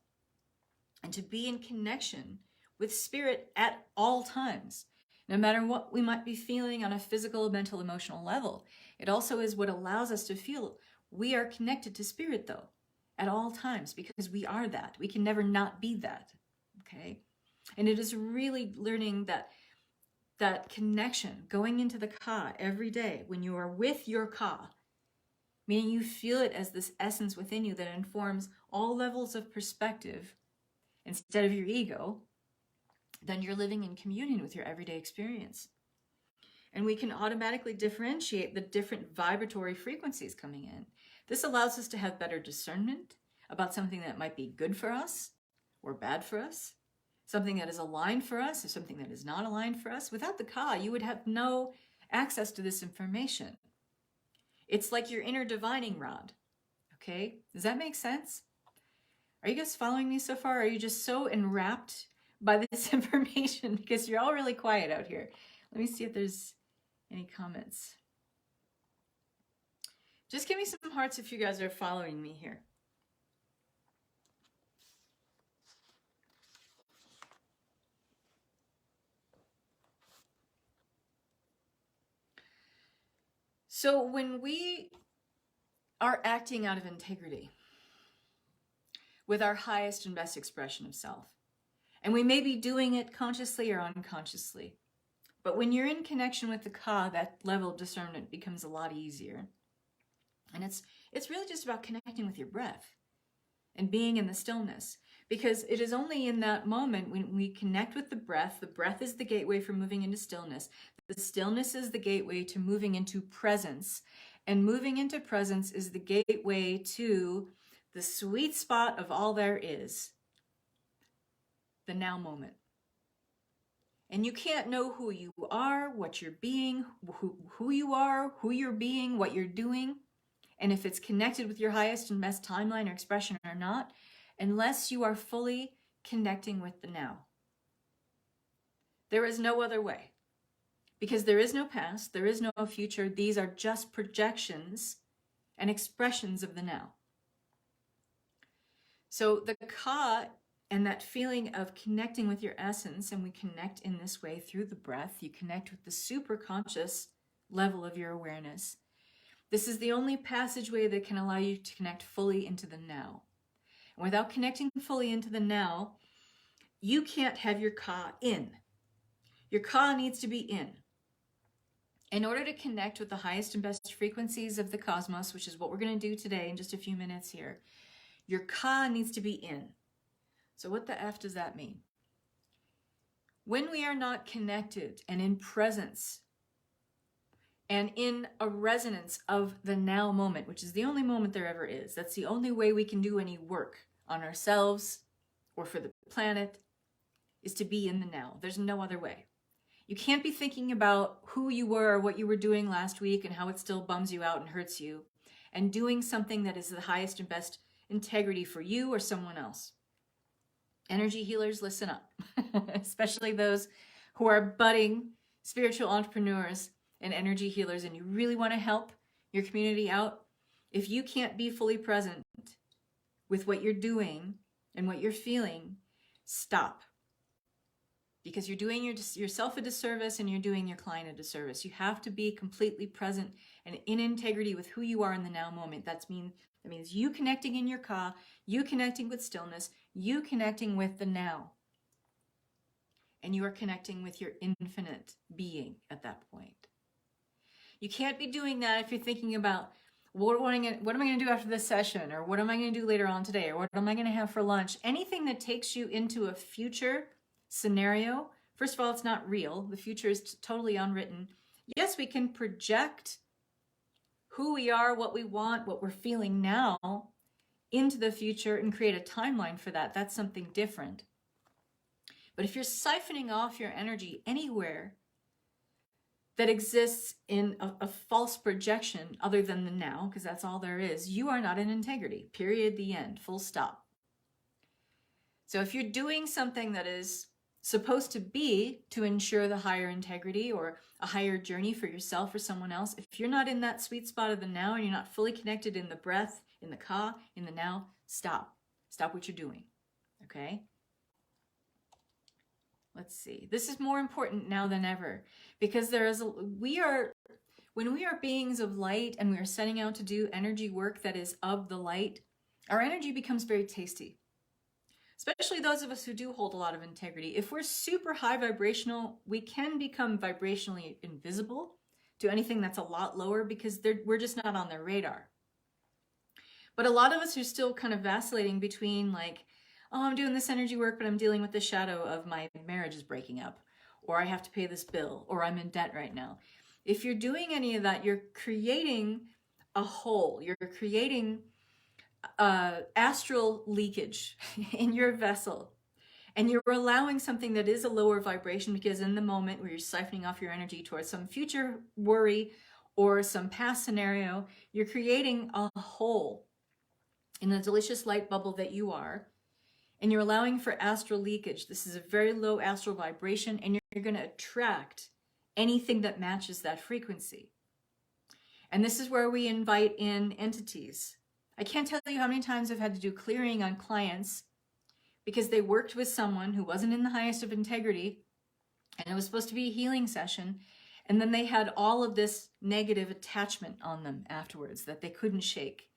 And to be in connection with spirit at all times, no matter what we might be feeling on a physical, mental, emotional level. It also is what allows us to feel we are connected to spirit, though, at all times, because we are that. We can never not be that, okay? And it is really learning that connection, going into the ka every day when you are with your ka, meaning you feel it as this essence within you that informs all levels of perspective instead of your ego, then you're living in communion with your everyday experience. And we can automatically differentiate the different vibratory frequencies coming in. This allows us to have better discernment about something that might be good for us or bad for us, something that is aligned for us or something that is not aligned for us. Without the ka, you would have no access to this information. It's like your inner divining rod, okay? Does that make sense? Are you guys following me so far? Or are you just so enwrapped by this information? Because you're all really quiet out here. Let me see if there's any comments. Just give me some hearts if you guys are following me here. So when we are acting out of integrity with our highest and best expression of self, and we may be doing it consciously or unconsciously, but when you're in connection with the ka, that level of discernment becomes a lot easier. And it's really just about connecting with your breath and being in the stillness, because it is only in that moment when we connect with the breath is the gateway for moving into stillness. The stillness is the gateway to moving into presence, and moving into presence is the gateway to the sweet spot of all there is, the now moment. And you can't know who you are, what you're being, who you are, who you're being, what you're doing, and if it's connected with your highest and best timeline or expression or not, unless you are fully connecting with the now. There is no other way, because there is no past, there is no future. These are just projections and expressions of the now. So the ka and that feeling of connecting with your essence, and we connect in this way through the breath, you connect with the super conscious level of your awareness. This is the only passageway that can allow you to connect fully into the now. And without connecting fully into the now, you can't have your ka in. Your ka needs to be in. In order to connect with the highest and best frequencies of the cosmos, which is what we're going to do today in just a few minutes here, your ka needs to be in. So what the F does that mean? When we are not connected and in presence and in a resonance of the now moment, which is the only moment there ever is, that's the only way we can do any work on ourselves or for the planet, is to be in the now. There's no other way. You can't be thinking about who you were or what you were doing last week and how it still bums you out and hurts you, and doing something that is the highest and best integrity for you or someone else. Energy healers, listen up, especially those who are budding spiritual entrepreneurs and energy healers, and you really want to help your community out. If you can't be fully present with what you're doing and what you're feeling, stop. Because you're doing yourself a disservice and you're doing your client a disservice. You have to be completely present and in integrity with who you are in the now moment. That means you connecting in your ka, you connecting with stillness, you connecting with the now. And you are connecting with your infinite being at that point. You can't be doing that if you're thinking about, what am I going to do after this session? Or what am I going to do later on today? Or what am I going to have for lunch? Anything that takes you into a future scenario, first of all, it's not real. The future is totally unwritten. Yes, we can project who we are, what we want, what we're feeling now into the future and create a timeline for that. That's something different. But if you're siphoning off your energy anywhere that exists in a false projection other than the now, because that's all there is, you are not in integrity. Period. The end. Full stop. So if you're doing something that is supposed to be to ensure the higher integrity or a higher journey for yourself or someone else. If you're not in that sweet spot of the now and you're not fully connected in the breath, in the ka, in the now, stop. Stop what you're doing. Okay? Let's see. This is more important now than ever because when we are beings of light and we are setting out to do energy work that is of the light, our energy becomes very tasty. Especially those of us who do hold a lot of integrity. If we're super high vibrational, we can become vibrationally invisible to anything that's a lot lower because we're just not on their radar. But a lot of us are still kind of vacillating between like, oh, I'm doing this energy work, but I'm dealing with the shadow of my marriage is breaking up, or I have to pay this bill, or I'm in debt right now. If you're doing any of that, you're creating a hole. You're creating astral leakage in your vessel, and you're allowing something that is a lower vibration because in the moment where you're siphoning off your energy towards some future worry or some past scenario, you're creating a hole in the delicious light bubble that you are, and you're allowing for astral leakage. This is a very low astral vibration, and you're going to attract anything that matches that frequency. And this is where we invite in entities. I can't tell you how many times I've had to do clearing on clients because they worked with someone who wasn't in the highest of integrity, and it was supposed to be a healing session, and then they had all of this negative attachment on them afterwards that they couldn't shake.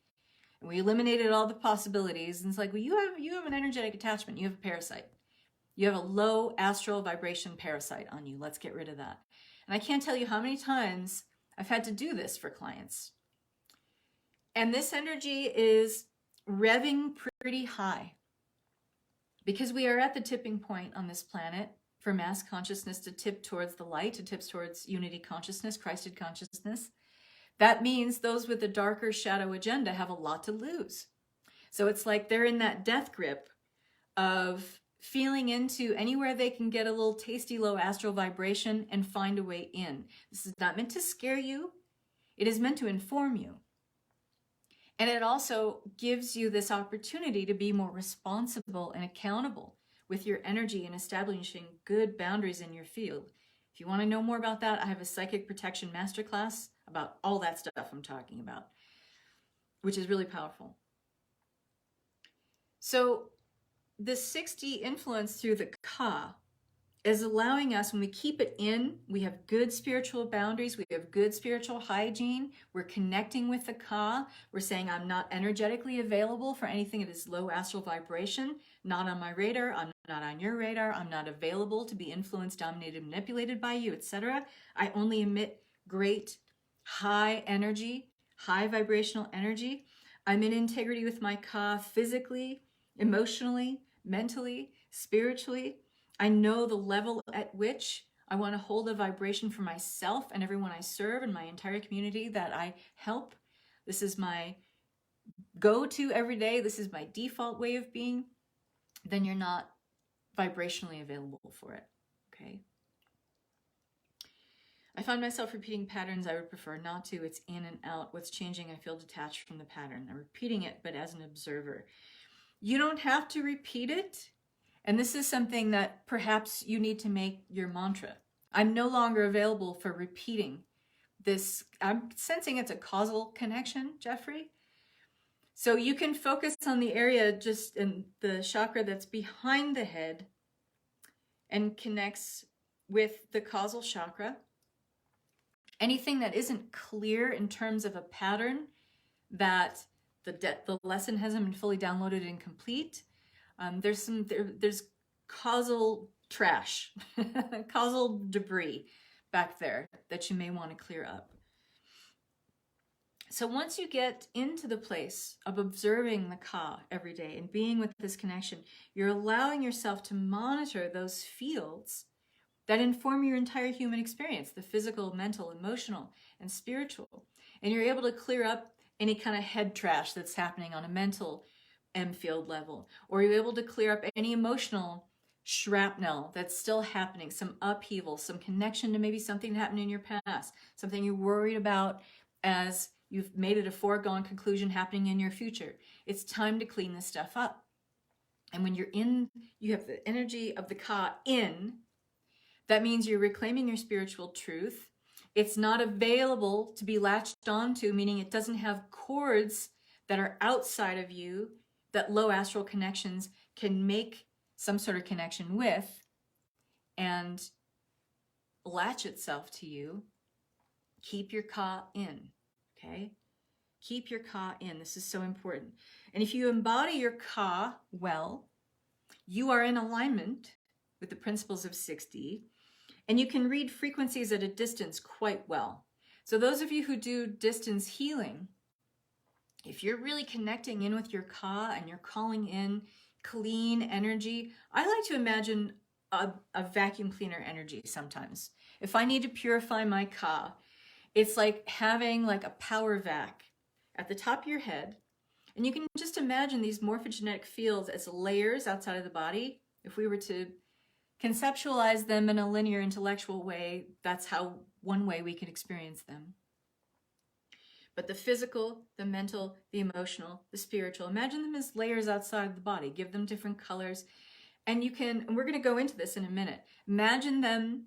And we eliminated all the possibilities, and it's like, well, you have an energetic attachment. You have a parasite. You have a low astral vibration parasite on you. Let's get rid of that. And I can't tell you how many times I've had to do this for clients. And this energy is revving pretty high because we are at the tipping point on this planet for mass consciousness to tip towards the light, to tip towards unity consciousness, Christed consciousness. That means those with the darker shadow agenda have a lot to lose. So it's like they're in that death grip of feeling into anywhere they can get a little tasty low astral vibration and find a way in. This is not meant to scare you. It is meant to inform you. And it also gives you this opportunity to be more responsible and accountable with your energy and establishing good boundaries in your field. If you want to know more about that, I have a psychic protection masterclass about all that stuff I'm talking about, which is really powerful. So the 60 influence through the ka is allowing us, when we keep it in, we have good spiritual boundaries, we have good spiritual hygiene, we're connecting with the ka, we're saying I'm not energetically available for anything that is low astral vibration, not on my radar, I'm not on your radar, I'm not available to be influenced, dominated, manipulated by you, etc. I only emit great high energy, high vibrational energy. I'm in integrity with my ka physically, emotionally, mentally, spiritually. I know the level at which I want to hold a vibration for myself and everyone I serve and my entire community that I help. This is my go-to every day. This is my default way of being. Then you're not vibrationally available for it, okay? I find myself repeating patterns I would prefer not to. It's in and out. What's changing? I feel detached from the pattern. I'm repeating it, but as an observer. You don't have to repeat it. And this is something that perhaps you need to make your mantra. I'm no longer available for repeating this. I'm sensing it's a causal connection, Jeffrey. So you can focus on the area just in the chakra that's behind the head and connects with the causal chakra. Anything that isn't clear in terms of a pattern that the lesson hasn't been fully downloaded and complete, there's causal trash, causal debris back there that you may want to clear up. So once you get into the place of observing the ka every day and being with this connection, you're allowing yourself to monitor those fields that inform your entire human experience, the physical, mental, emotional, and spiritual. And you're able to clear up any kind of head trash that's happening on a mental M field level, or you're able to clear up any emotional shrapnel that's still happening, some upheaval, some connection to maybe something that happened in your past, something you're worried about as you've made it a foregone conclusion happening in your future. It's time to clean this stuff up. And when you're in, you have the energy of the Ka in, that means you're reclaiming your spiritual truth. It's not available to be latched onto, meaning it doesn't have cords that are outside of you that low astral connections can make some sort of connection with and latch itself to you. Keep your Ka in, okay? Keep your Ka in. This is so important. And if you embody your Ka well, you are in alignment with the principles of 6D, and you can read frequencies at a distance quite well. So those of you who do distance healing, if you're really connecting in with your Ka and you're calling in clean energy, I like to imagine a vacuum cleaner energy sometimes. If I need to purify my Ka, it's like having like a power vac at the top of your head. And you can just imagine these morphogenetic fields as layers outside of the body. If we were to conceptualize them in a linear intellectual way, that's how one way we can experience them. But the physical, the mental, the emotional, the spiritual, imagine them as layers outside of the body. Give them different colors. And you can, and we're going to go into this in a minute, imagine them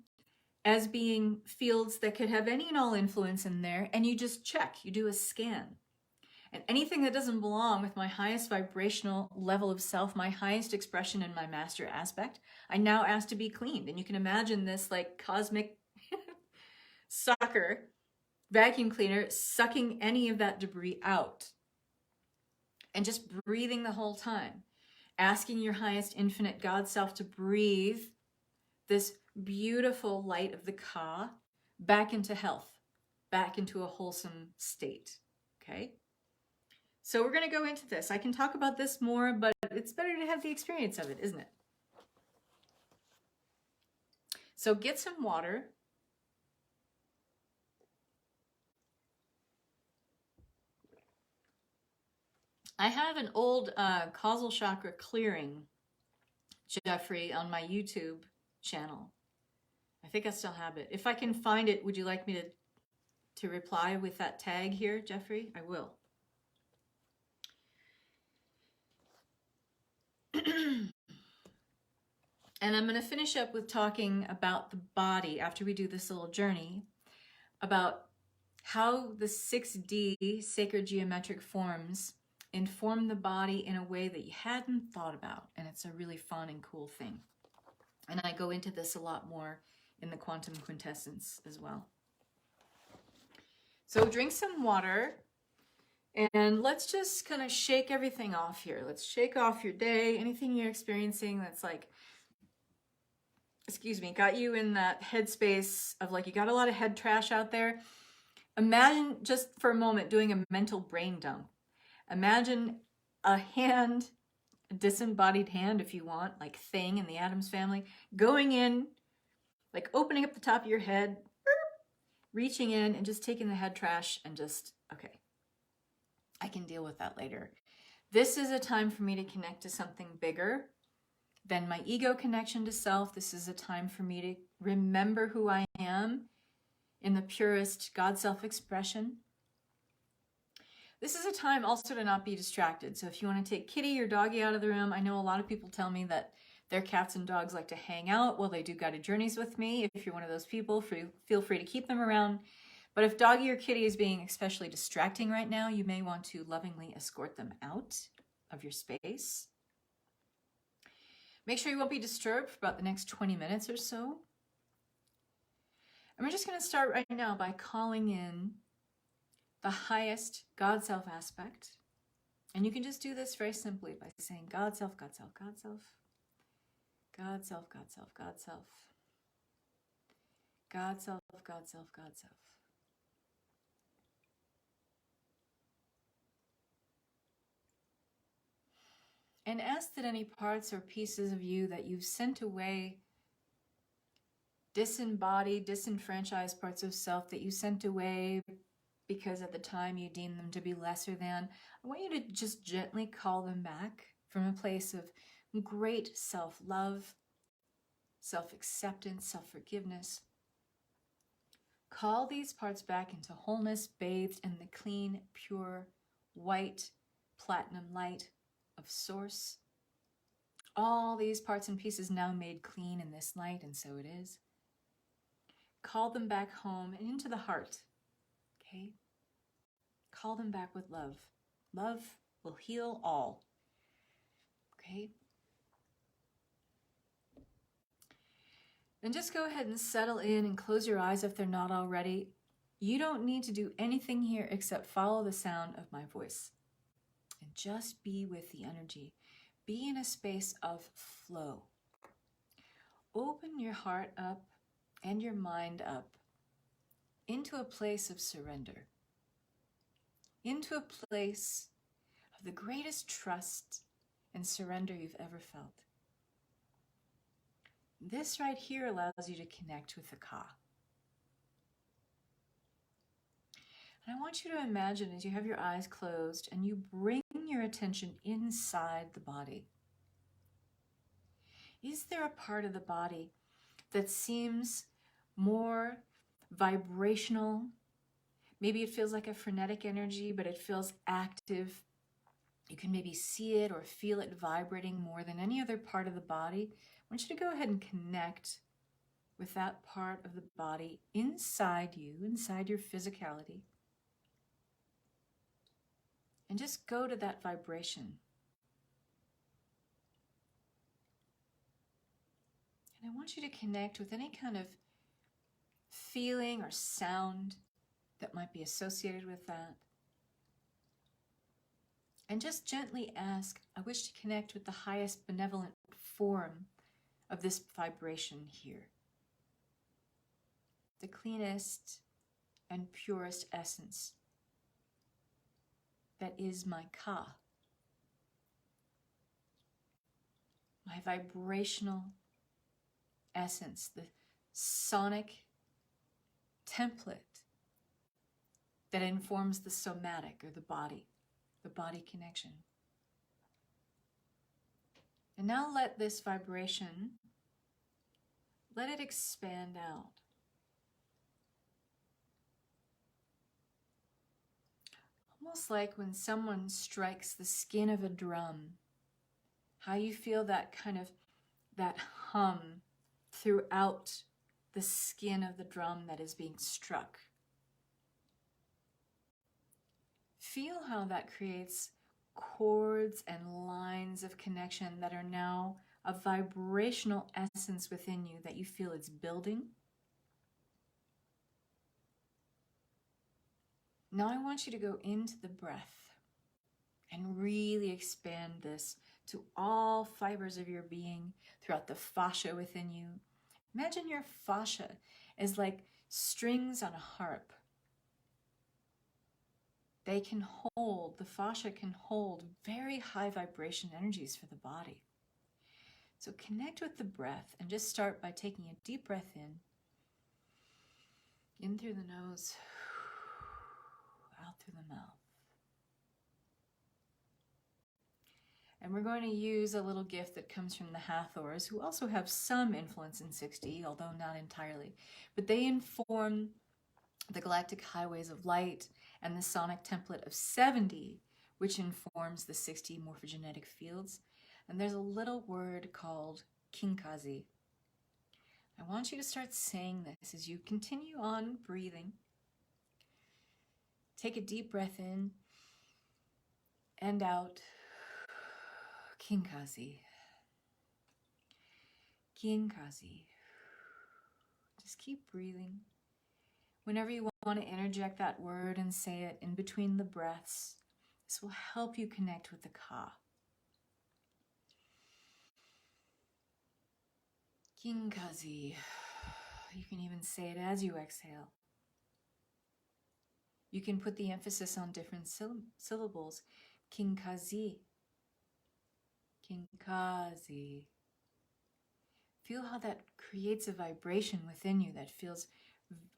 as being fields that could have any and all influence in there, and you just check, you do a scan. And anything that doesn't belong with my highest vibrational level of self, my highest expression in my master aspect, I now ask to be cleaned. And you can imagine this like cosmic sucker, vacuum cleaner, sucking any of that debris out. And just breathing the whole time. Asking your highest infinite God self to breathe this beautiful light of the Ka back into health, back into a wholesome state, okay? So we're going to go into this. I can talk about this more, but it's better to have the experience of it, isn't it? So get some water. I have an old causal chakra clearing, Jeffrey, on my YouTube channel. I think I still have it. If I can find it, would you like me to reply with that tag here, Jeffrey? I will. And I'm going to finish up with talking about the body after we do this little journey, about how the 6D sacred geometric forms inform the body in a way that you hadn't thought about. And it's a really fun and cool thing. And I go into this a lot more in the Quantum Quintessence as well. So drink some water. And let's just kind of shake everything off here. Let's shake off your day, anything you're experiencing that's like, excuse me, got you in that headspace of like, you got a lot of head trash out there. Imagine just for a moment doing a mental brain dump. Imagine a hand, a disembodied hand if you want, like Thing in the Addams Family, going in, like opening up the top of your head, reaching in and just taking the head trash and just, okay, I can deal with that later. This is a time for me to connect to something bigger than my ego connection to self. This is a time for me to remember who I am in the purest God self-expression. This is a time also to not be distracted. So if you want to take Kitty or doggy out of the room, I know a lot of people tell me that their cats and dogs like to hang out while they do guided journeys with me. If you're one of those people, feel free to keep them around. But if doggy or kitty is being especially distracting right now, you may want to lovingly escort them out of your space. Make sure you won't be disturbed for about the next 20 minutes or so. And we're just going to start right now by calling in the highest God self aspect. And you can just do this very simply by saying God self, God self, God self, God self, God self, God self, God self, God self, God self. And ask that any parts or pieces of you that you've sent away, disembodied, disenfranchised parts of self that you sent away because at the time you deemed them to be lesser than, I want you to just gently call them back from a place of great self-love, self-acceptance, self-forgiveness. Call these parts back into wholeness, bathed in the clean, pure, white, platinum light of Source. all these parts and pieces now made clean in this light, and so it is. Call them back home and into the heart, okay? Call them back with love. Love will heal all, okay? And just go ahead and settle in and close your eyes if they're not already. You don't need to do anything here except follow the sound of my voice. And just be with the energy. Be in a space of flow. Open your heart up and your mind up into a place of surrender, into a place of the greatest trust and surrender you've ever felt. This right here allows you to connect with the Ka. And I want you to imagine as you have your eyes closed and you bring your attention inside the body. Is there a part of the body that seems more vibrational? Maybe it feels like a frenetic energy, but it feels active. You can maybe see it or feel it vibrating more than any other part of the body. I want you to go ahead and connect with that part of the body inside you, inside your physicality. And just go to that vibration. And I want you to connect with any kind of feeling or sound that might be associated with that. And just gently ask, I wish to connect with the highest benevolent form of this vibration here. The cleanest and purest essence that is my Ka. My vibrational essence, the sonic template that informs the somatic or the body connection. And now let this vibration, let it expand out. Almost like when someone strikes the skin of a drum, how you feel that kind of, that hum throughout the skin of the drum that is being struck. Feel how that creates chords and lines of connection that are now a vibrational essence within you that you feel it's building. Now I want you to go into the breath and really expand this to all fibers of your being, throughout the fascia within you. Imagine your fascia as like strings on a harp. They can hold, the fascia can hold very high vibration energies for the body. So connect with the breath and just start by taking a deep breath in through the nose, out through the mouth. And we're going to use a little gift that comes from the Hathors, who also have some influence in 6D, although not entirely. But they inform the galactic highways of light and the sonic template of 7D, which informs the 6D morphogenetic fields. And there's a little word called kinkazi. I want you to start saying this as you continue on breathing. Take a deep breath in and out. Kinkazi. Kinkazi. Just keep breathing. Whenever you want to interject that word and say it in between the breaths, this will help you connect with the Ka. Kinkazi. You can even say it as you exhale. You can put the emphasis on different syllables. Kinkazi. Kinkazi. Feel how that creates a vibration within you that feels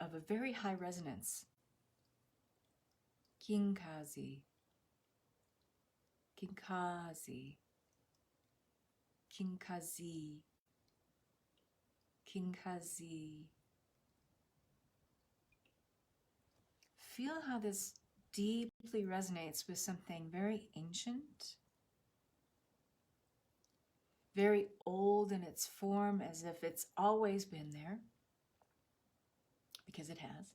of a very high resonance. Kinkazi. Kinkazi. Kinkazi. Kinkazi. Feel how this deeply resonates with something very ancient, very old in its form, as if it's always been there, because it has.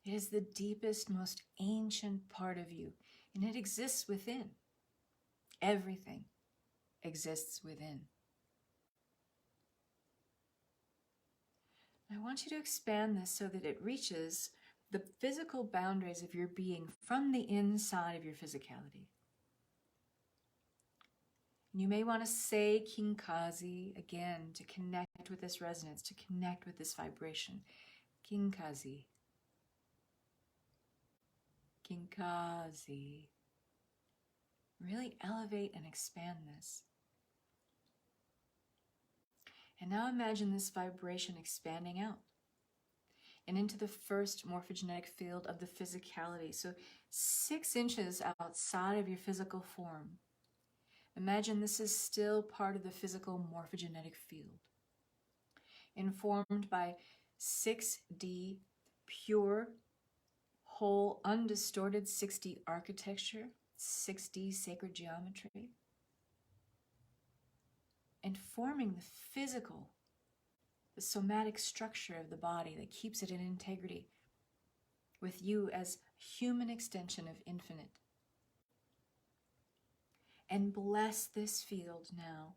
It is the deepest, most ancient part of you, and it exists within. Everything exists within. I want you to expand this so that it reaches the physical boundaries of your being from the inside of your physicality. You may want to say Kinkazi again to connect with this resonance, to connect with this vibration. Kinkazi. Kinkazi. Really elevate and expand this. And now imagine this vibration expanding out and into the first morphogenetic field of the physicality. So 6 inches outside of your physical form. Imagine this is still part of the physical morphogenetic field, informed by 6D, pure, whole, undistorted 6D architecture, 6D sacred geometry, and forming the physical, the somatic structure of the body that keeps it in integrity, with you as human extension of infinite. And bless this field now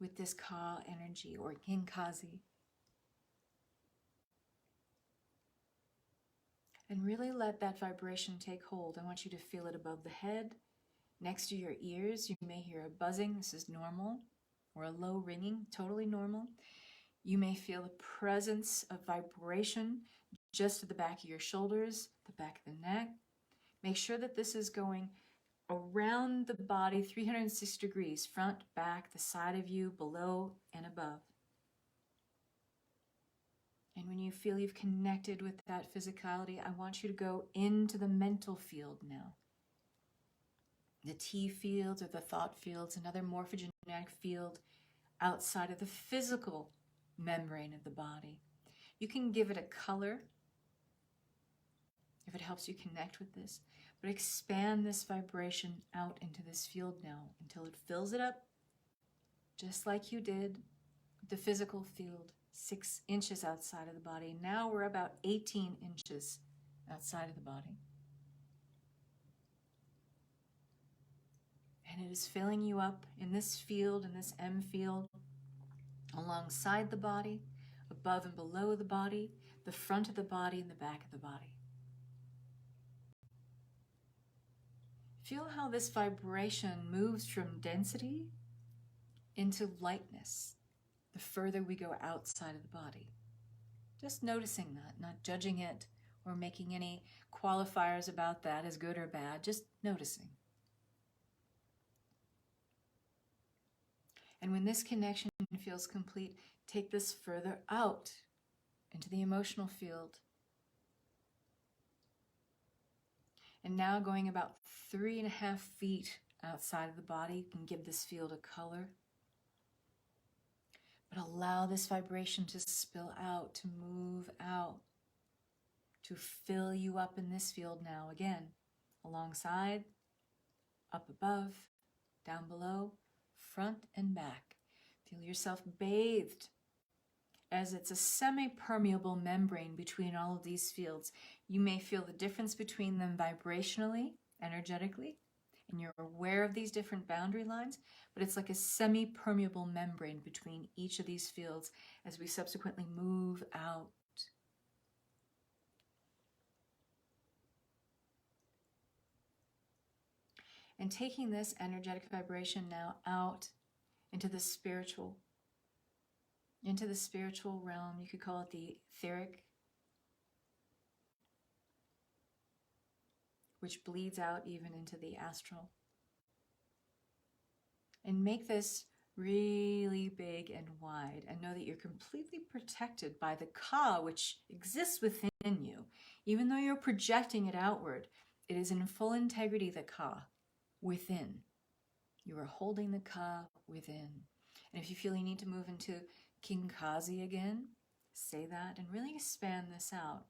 with this Ka energy, or Kinkazi. And really let that vibration take hold. I want you to feel it above the head, next to your ears. You may hear a buzzing, this is normal, or a low ringing, totally normal. You may feel the presence of vibration just at the back of your shoulders, the back of the neck. Make sure that this is going around the body 360 degrees, front, back, the side of you, below, and above. And when you feel you've connected with that physicality, I want you to go into the mental field now. The T fields or the thought fields, another morphogenetic field outside of the physical membrane of the body. You can give it a color if it helps you connect with this, but expand this vibration out into this field now until it fills it up, just like you did with the physical field, 6 inches outside of the body. Now we're about 18 inches outside of the body. And it is filling you up in this field, in this M field, alongside the body, above and below the body, the front of the body and the back of the body. Feel how this vibration moves from density into lightness the further we go outside of the body. Just noticing that, not judging it or making any qualifiers about that as good or bad, just noticing. And when this connection feels complete, take this further out into the emotional field. And now going about 3.5 feet outside of the body, you can give this field a color. But allow this vibration to spill out, to move out, to fill you up in this field now. Again, alongside, up above, down below, front and back. Feel yourself bathed as it's a semi-permeable membrane between all of these fields. You may feel the difference between them vibrationally, energetically, and you're aware of these different boundary lines, but it's like a semi-permeable membrane between each of these fields as we subsequently move out. And taking this energetic vibration now out into the spiritual realm. You could call it the etheric, which bleeds out even into the astral. And make this really big and wide, and know that you're completely protected by the Ka, which exists within you. Even though you're projecting it outward, it is in full integrity, the Ka, within. You are holding the Ka within. And if you feel you need to move into Kinkazi again, say that and really expand this out.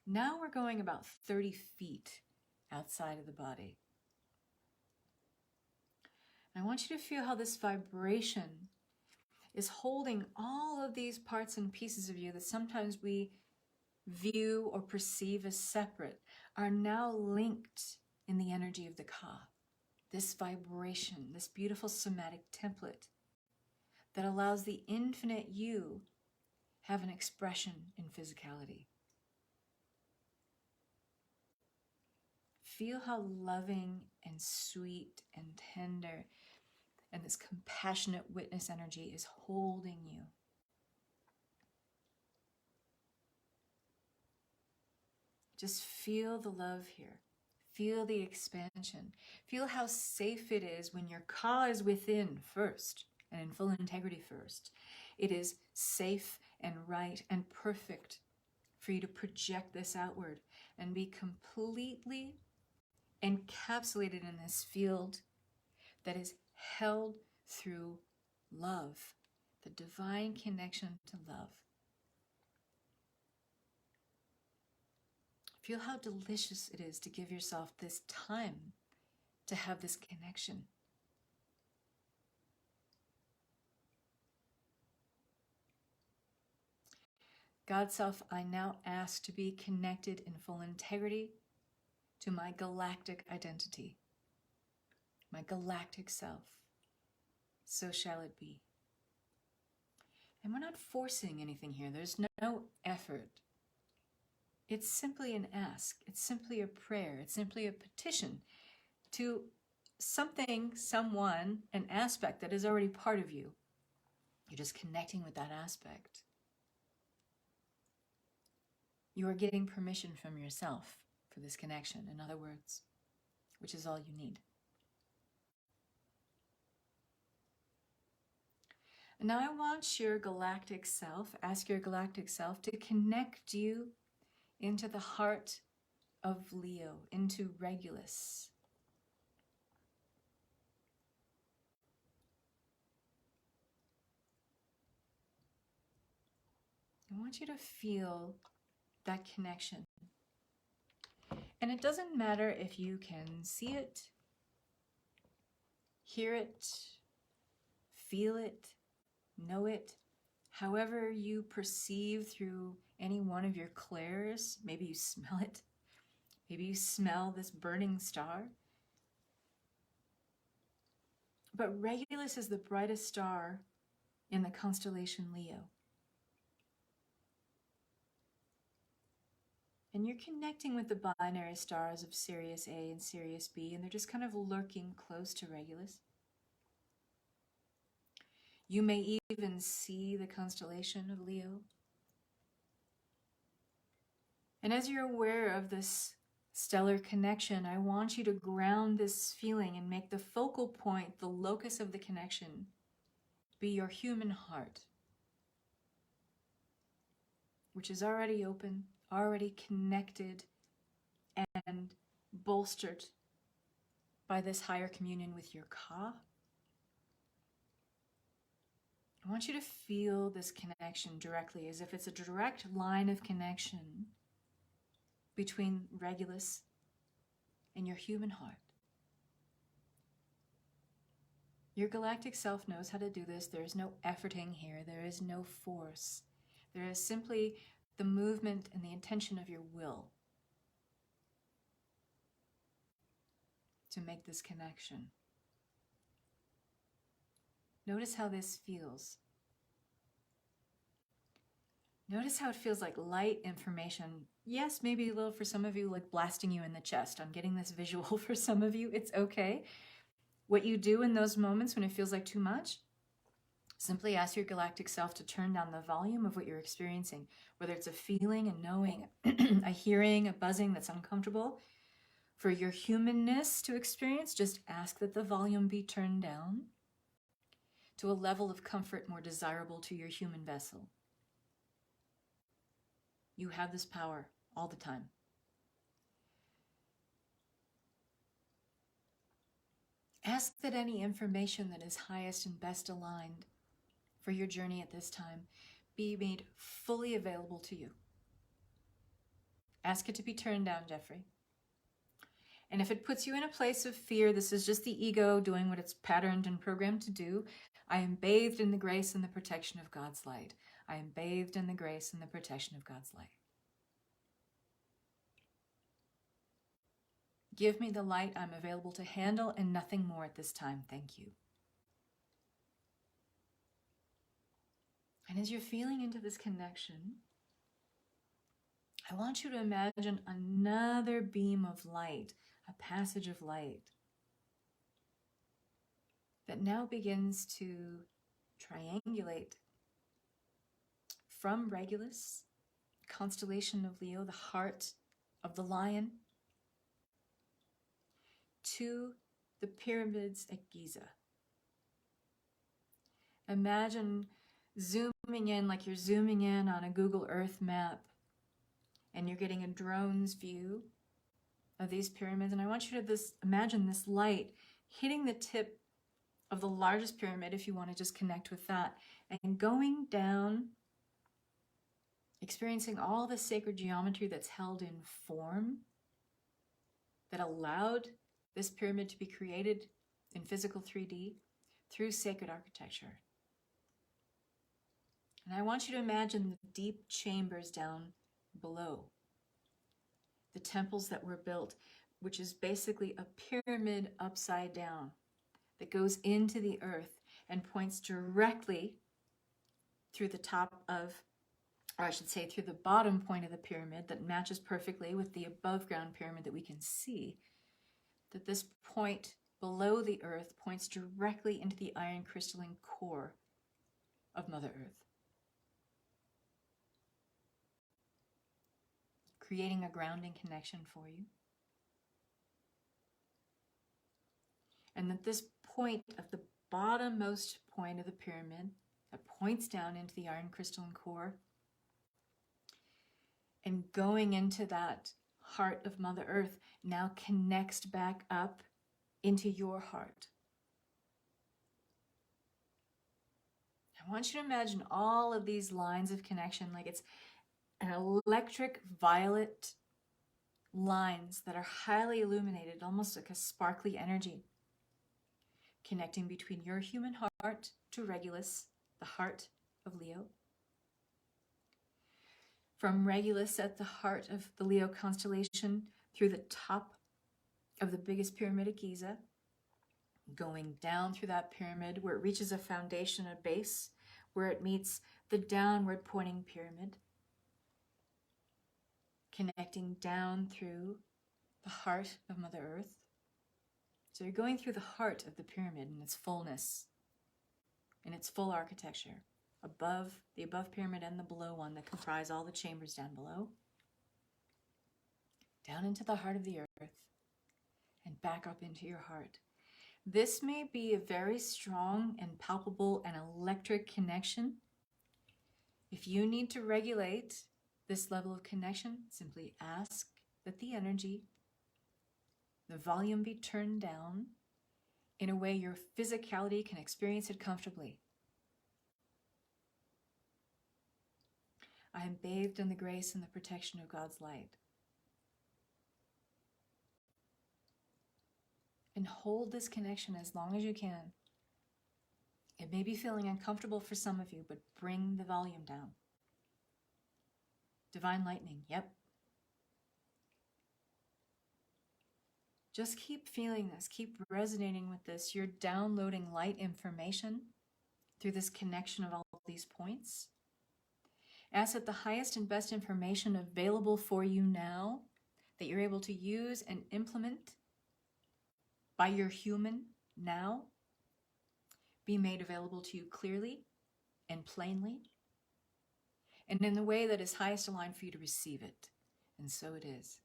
Now we're going about 30 feet outside of the body. I want you to feel how this vibration is holding all of these parts and pieces of you that sometimes we view or perceive as separate, are now linked in the energy of the Ka. This vibration, this beautiful somatic template that allows the infinite you have an expression in physicality. Feel how loving and sweet and tender and this compassionate witness energy is holding you. Just feel the love here. Feel the expansion. Feel how safe it is when your Ka is within first and in full integrity first. It is safe and right and perfect for you to project this outward and be completely encapsulated in this field that is held through love, the divine connection to love. Feel how delicious it is to give yourself this time to have this connection. God Self, I now ask to be connected in full integrity to my galactic identity, my galactic self. So shall it be. And we're not forcing anything here. There's no effort. It's simply an ask. It's simply a prayer. It's simply a petition to something, someone, an aspect that is already part of you. You're just connecting with that aspect. You are getting permission from yourself for this connection, in other words, which is all you need. And now I want your galactic self, ask your galactic self to connect you into the heart of Leo, into Regulus. I want you to feel that connection. And it doesn't matter if you can see it, hear it, feel it, know it, however you perceive through any one of your clairs. Maybe you smell it. Maybe you smell this burning star. But Regulus is the brightest star in the constellation Leo. And you're connecting with the binary stars of Sirius A and Sirius B, and they're just kind of lurking close to Regulus. You may even see the constellation of Leo. And as you're aware of this stellar connection, I want you to ground this feeling and make the focal point, the locus of the connection, be your human heart, which is already open, already connected and bolstered by this higher communion with your Ka. I want you to feel this connection directly, as if it's a direct line of connection between Regulus and your human heart. Your galactic self knows how to do this. There is no efforting here. There is no force. There is simply the movement and the intention of your will to make this connection. Notice how this feels. Notice how it feels like light information. Yes, maybe a little for some of you, like blasting you in the chest. I'm getting this visual for some of you. It's okay. What you do in those moments when it feels like too much, simply ask your galactic self to turn down the volume of what you're experiencing, whether it's a feeling, a knowing, a hearing, a buzzing that's uncomfortable. For your humanness to experience, just ask that the volume be turned down to a level of comfort more desirable to your human vessel. You have this power all the time. Ask that any information that is highest and best aligned for your journey at this time be made fully available to you. Ask it to be turned down, Jeffrey. And if it puts you in a place of fear, this is just the ego doing what it's patterned and programmed to do. I am bathed in the grace and the protection of God's light. I am bathed in the grace and the protection of God's light. Give me the light I'm available to handle and nothing more at this time. Thank you. And as you're feeling into this connection, I want you to imagine another beam of light, a passage of light that now begins to triangulate from Regulus, constellation of Leo, the heart of the lion, to the pyramids at Giza. Imagine zooming in like you're zooming in on a Google Earth map, and you're getting a drone's view of these pyramids. And I want you to imagine this light hitting the tip of the largest pyramid, if you want to just connect with that, and going down, experiencing all the sacred geometry that's held in form, that allowed this pyramid to be created in physical 3D through sacred architecture. And I want you to imagine the deep chambers down below, the temples that were built, which is basically a pyramid upside down that goes into the earth and points directly through the top of, or I should say through the bottom point of the pyramid that matches perfectly with the above ground pyramid that we can see, that this point below the earth points directly into the iron crystalline core of Mother Earth, creating a grounding connection for you. And that this point of the bottommost point of the pyramid that points down into the iron crystalline core and going into that heart of Mother Earth now connects back up into your heart. I want you to imagine all of these lines of connection like it's an electric violet lines that are highly illuminated, almost like a sparkly energy, connecting between your human heart to Regulus, the heart of Leo. From Regulus at the heart of the Leo constellation through the top of the biggest pyramid at Giza, going down through that pyramid where it reaches a foundation, a base, where it meets the downward pointing pyramid, connecting down through the heart of Mother Earth. So you're going through the heart of the pyramid in its fullness, in its full architecture, above the above pyramid and the below one that comprise all the chambers down below, down into the heart of the earth, and back up into your heart. This may be a very strong and palpable and electric connection. If you need to regulate this level of connection, simply ask that the energy, the volume be turned down in a way your physicality can experience it comfortably. I am bathed in the grace and the protection of God's light. And hold this connection as long as you can. It may be feeling uncomfortable for some of you, but bring the volume down. Divine lightning, yep. Just keep feeling this, keep resonating with this. You're downloading light information through this connection of all of these points. Ask that the highest and best information available for you now, that you're able to use and implement by your human now, be made available to you clearly and plainly, and in the way that is highest aligned for you to receive it. And so it is.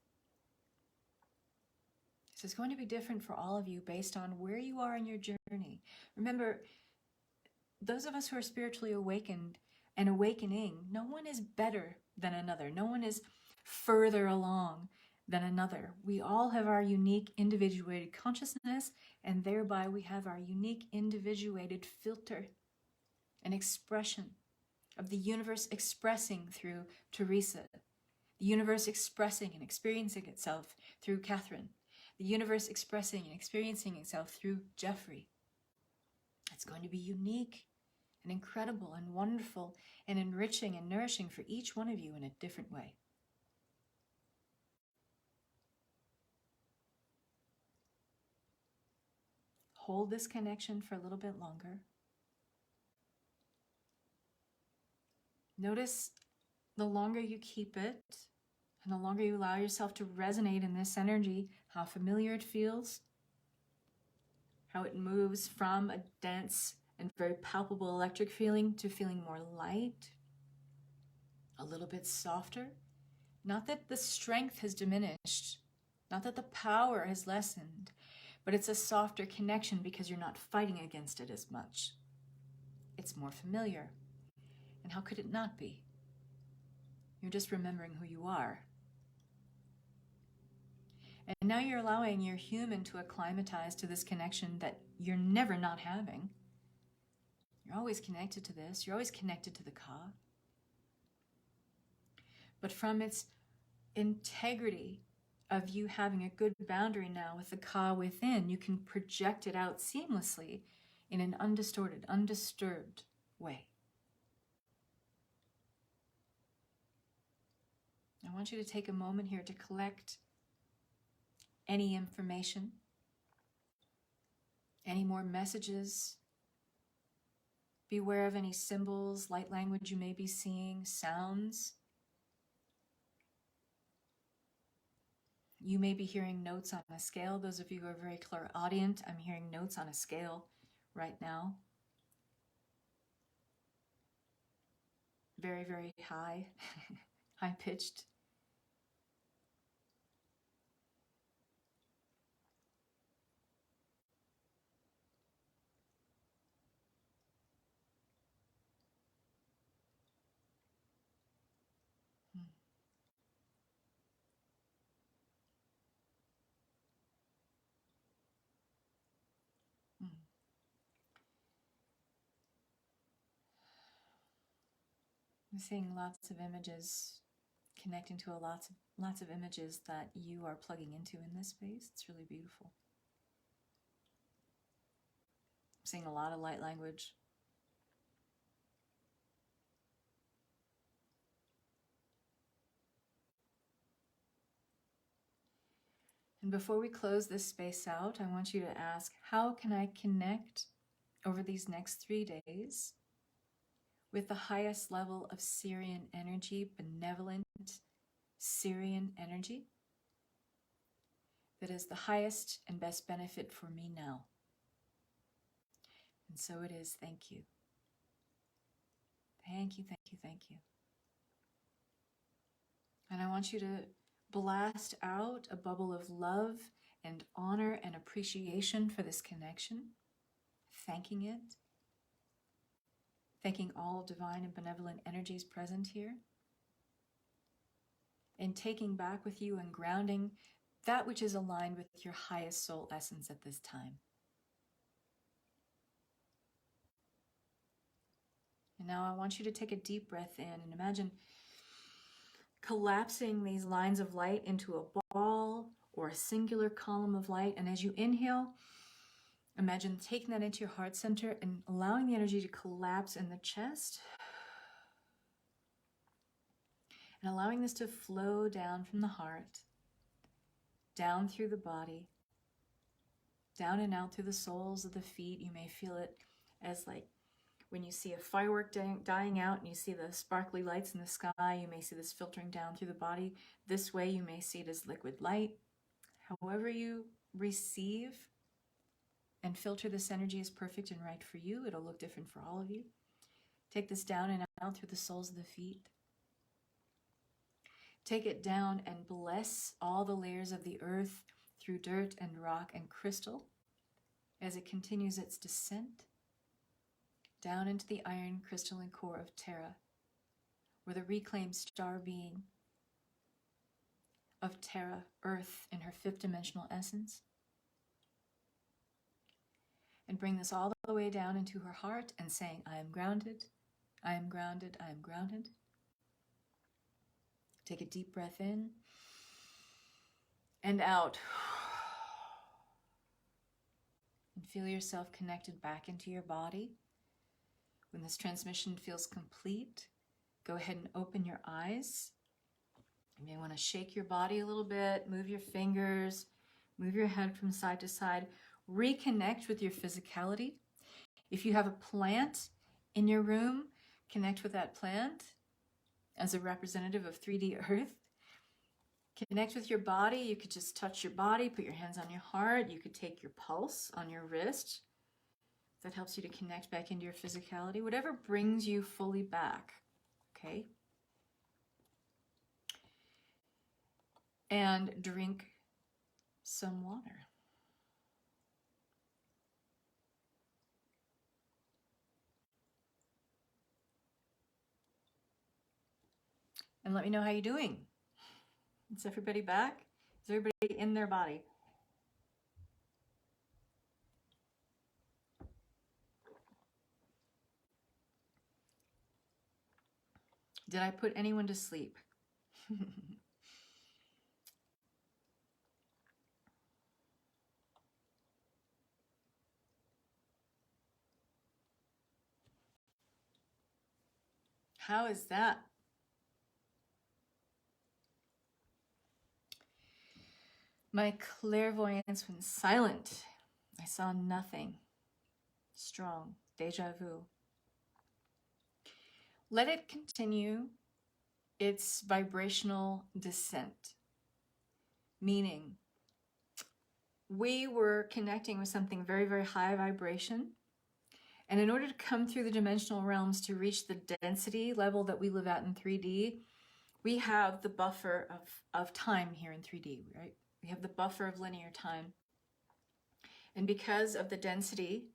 So it's going to be different for all of you based on where you are in your journey. Remember, those of us who are spiritually awakened and awakening, no one is better than another. No one is further along than another. We all have our unique individuated consciousness, and thereby we have our unique individuated filter and expression of the universe expressing through Teresa, the universe expressing and experiencing itself through Catherine, the universe expressing and experiencing itself through Jeffrey. It's going to be unique and incredible and wonderful and enriching and nourishing for each one of you in a different way. Hold this connection for a little bit longer. Notice the longer you keep it and the longer you allow yourself to resonate in this energy, how familiar it feels, how it moves from a dense and very palpable electric feeling to feeling more light, a little bit softer. Not that the strength has diminished, not that the power has lessened, but it's a softer connection because you're not fighting against it as much. It's more familiar. And how could it not be? You're just remembering who you are. And now you're allowing your human to acclimatize to this connection that you're never not having. You're always connected to this. You're always connected to the Ka. But from its integrity of you having a good boundary now with the Ka within, you can project it out seamlessly in an undistorted, undisturbed way. I want you to take a moment here to collect any information, any more messages. Be aware of any symbols, light language you may be seeing, sounds. You may be hearing notes on a scale. Those of you who are very clairaudient, I'm hearing notes on a scale right now. Very, very high, high-pitched. I'm seeing lots of images, connecting to lots of images that you are plugging into in this space. It's really beautiful. I'm seeing a lot of light language. And before we close this space out, I want you to ask, how can I connect over these next 3 days with the highest level of Sirian energy, benevolent Sirian energy, that is the highest and best benefit for me now? And so it is. Thank you. Thank you, thank you, thank you. And I want you to blast out a bubble of love and honor and appreciation for this connection, thanking it, thanking all divine and benevolent energies present here, and taking back with you and grounding that which is aligned with your highest soul essence at this time. And now I want you to take a deep breath in and imagine collapsing these lines of light into a ball or a singular column of light. And as you inhale, imagine taking that into your heart center and allowing the energy to collapse in the chest. And allowing this to flow down from the heart, down through the body, down and out through the soles of the feet. You may feel it as like when you see a firework dying out and you see the sparkly lights in the sky, you may see this filtering down through the body. This way you may see it as liquid light. However you receive and filter this energy is perfect and right for you. It'll look different for all of you. Take this down and out through the soles of the feet. Take it down and bless all the layers of the earth through dirt and rock and crystal as it continues its descent down into the iron crystalline core of Terra, where the reclaimed star being of Terra, Earth, in her fifth dimensional essence. And bring this all the way down into her heart and saying, I am grounded, I am grounded, I am grounded. Take a deep breath in and out. and feel yourself connected back into your body. When this transmission feels complete, go ahead and open your eyes. You may want to shake your body a little bit, move your fingers, move your head from side to side, reconnect with your physicality. If you have a plant in your room, connect with that plant as a representative of 3D Earth. Connect with your body. You could just touch your body, put your hands on your heart. You could take your pulse on your wrist. That helps you to connect back into your physicality. Whatever brings you fully back, okay? And drink some water. And let me know how you're doing. Is everybody back? Is everybody in their body? Did I put anyone to sleep? How is that? My clairvoyance went silent. I saw nothing. Strong. Deja vu. Let it continue its vibrational descent. Meaning, we were connecting with something very, very high vibration. And in order to come through the dimensional realms to reach the density level that we live at in 3D, we have the buffer of time here in 3D, right? We have the buffer of linear time. And because of the density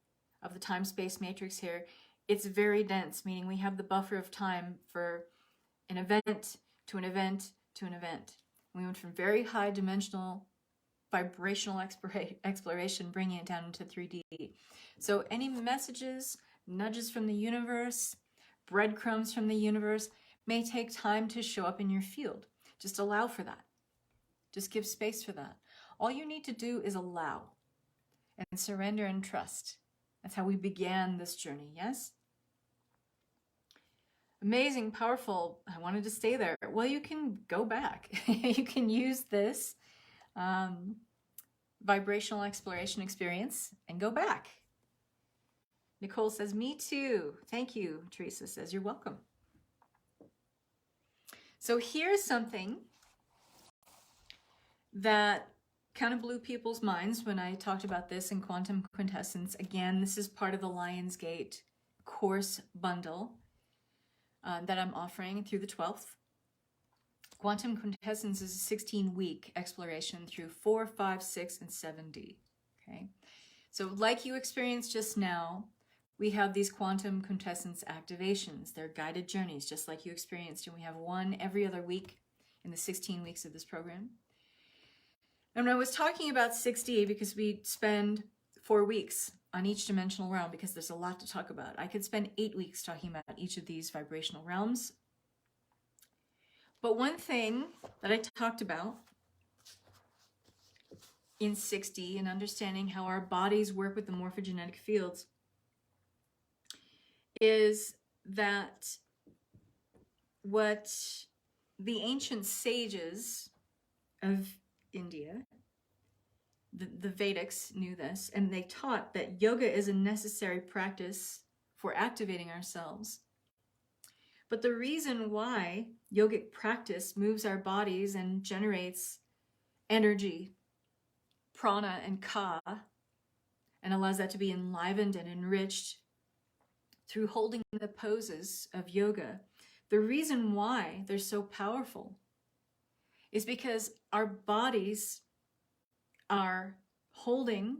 of the time-space matrix here, it's very dense, meaning we have the buffer of time for an event to an event to an event. We went from very high dimensional vibrational exploration, bringing it down into 3D. So any messages, nudges from the universe, breadcrumbs from the universe may take time to show up in your field. Just allow for that. Just give space for that. All you need to do is allow and surrender and trust. That's how we began this journey, yes? Amazing, powerful. I wanted to stay there. Well, you can go back. You can use this vibrational exploration experience and go back. Nicole says, me too. Thank you. Teresa says, you're welcome. So here's something that kind of blew people's minds when I talked about this in Quantum Quintessence. Again, this is part of the Lionsgate course bundle that I'm offering through the 12th. Quantum Quintessence is a 16-week exploration through 4, 5, 6, and 7D. Okay, so like you experienced just now, we have these Quantum Quintessence activations. They're guided journeys, just like you experienced, and we have one every other week in the 16 weeks of this program. And I was talking about 6D because we spend 4 weeks on each dimensional realm because there's a lot to talk about. I could spend 8 weeks talking about each of these vibrational realms. But one thing that I talked about in 6D and understanding how our bodies work with the morphogenetic fields is that what the ancient sages of India, the Vedics knew this, and they taught that yoga is a necessary practice for activating ourselves. But the reason why yogic practice moves our bodies and generates energy, prana and ka, and allows that to be enlivened and enriched through holding the poses of yoga, the reason why they're so powerful is because our bodies are holding,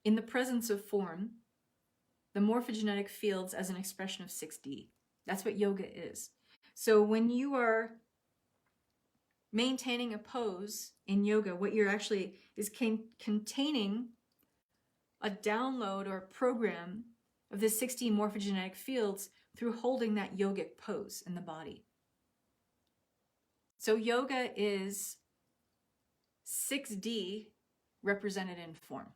in the presence of form, the morphogenetic fields as an expression of 6D. That's what yoga is. So when you are maintaining a pose in yoga, what you're actually is containing a download or a program of the 6D morphogenetic fields through holding that yogic pose in the body. So yoga is 6D represented in form.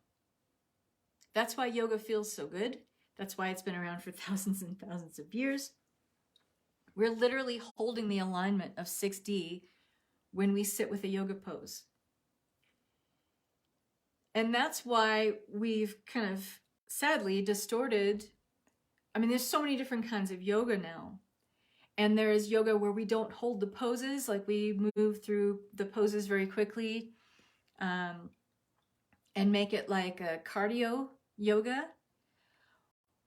That's why yoga feels so good. That's why it's been around for thousands and thousands of years. We're literally holding the alignment of 6D when we sit with a yoga pose. And that's why we've kind of sadly distorted. I mean, there's so many different kinds of yoga now. And there is yoga where we don't hold the poses, like we move through the poses very quickly and make it like a cardio yoga.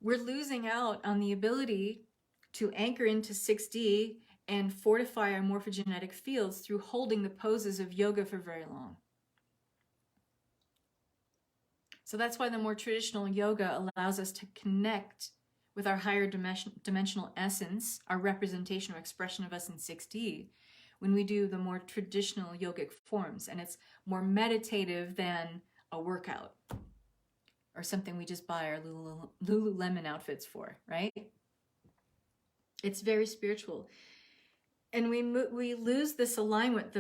We're losing out on the ability to anchor into 6D and fortify our morphogenetic fields through holding the poses of yoga for very long. So that's why the more traditional yoga allows us to connect with our higher dimensional essence, our representation or expression of us in 6D, when we do the more traditional yogic forms. And it's more meditative than a workout or something we just buy our Lululemon outfits for, right? It's very spiritual. And we lose this alignment.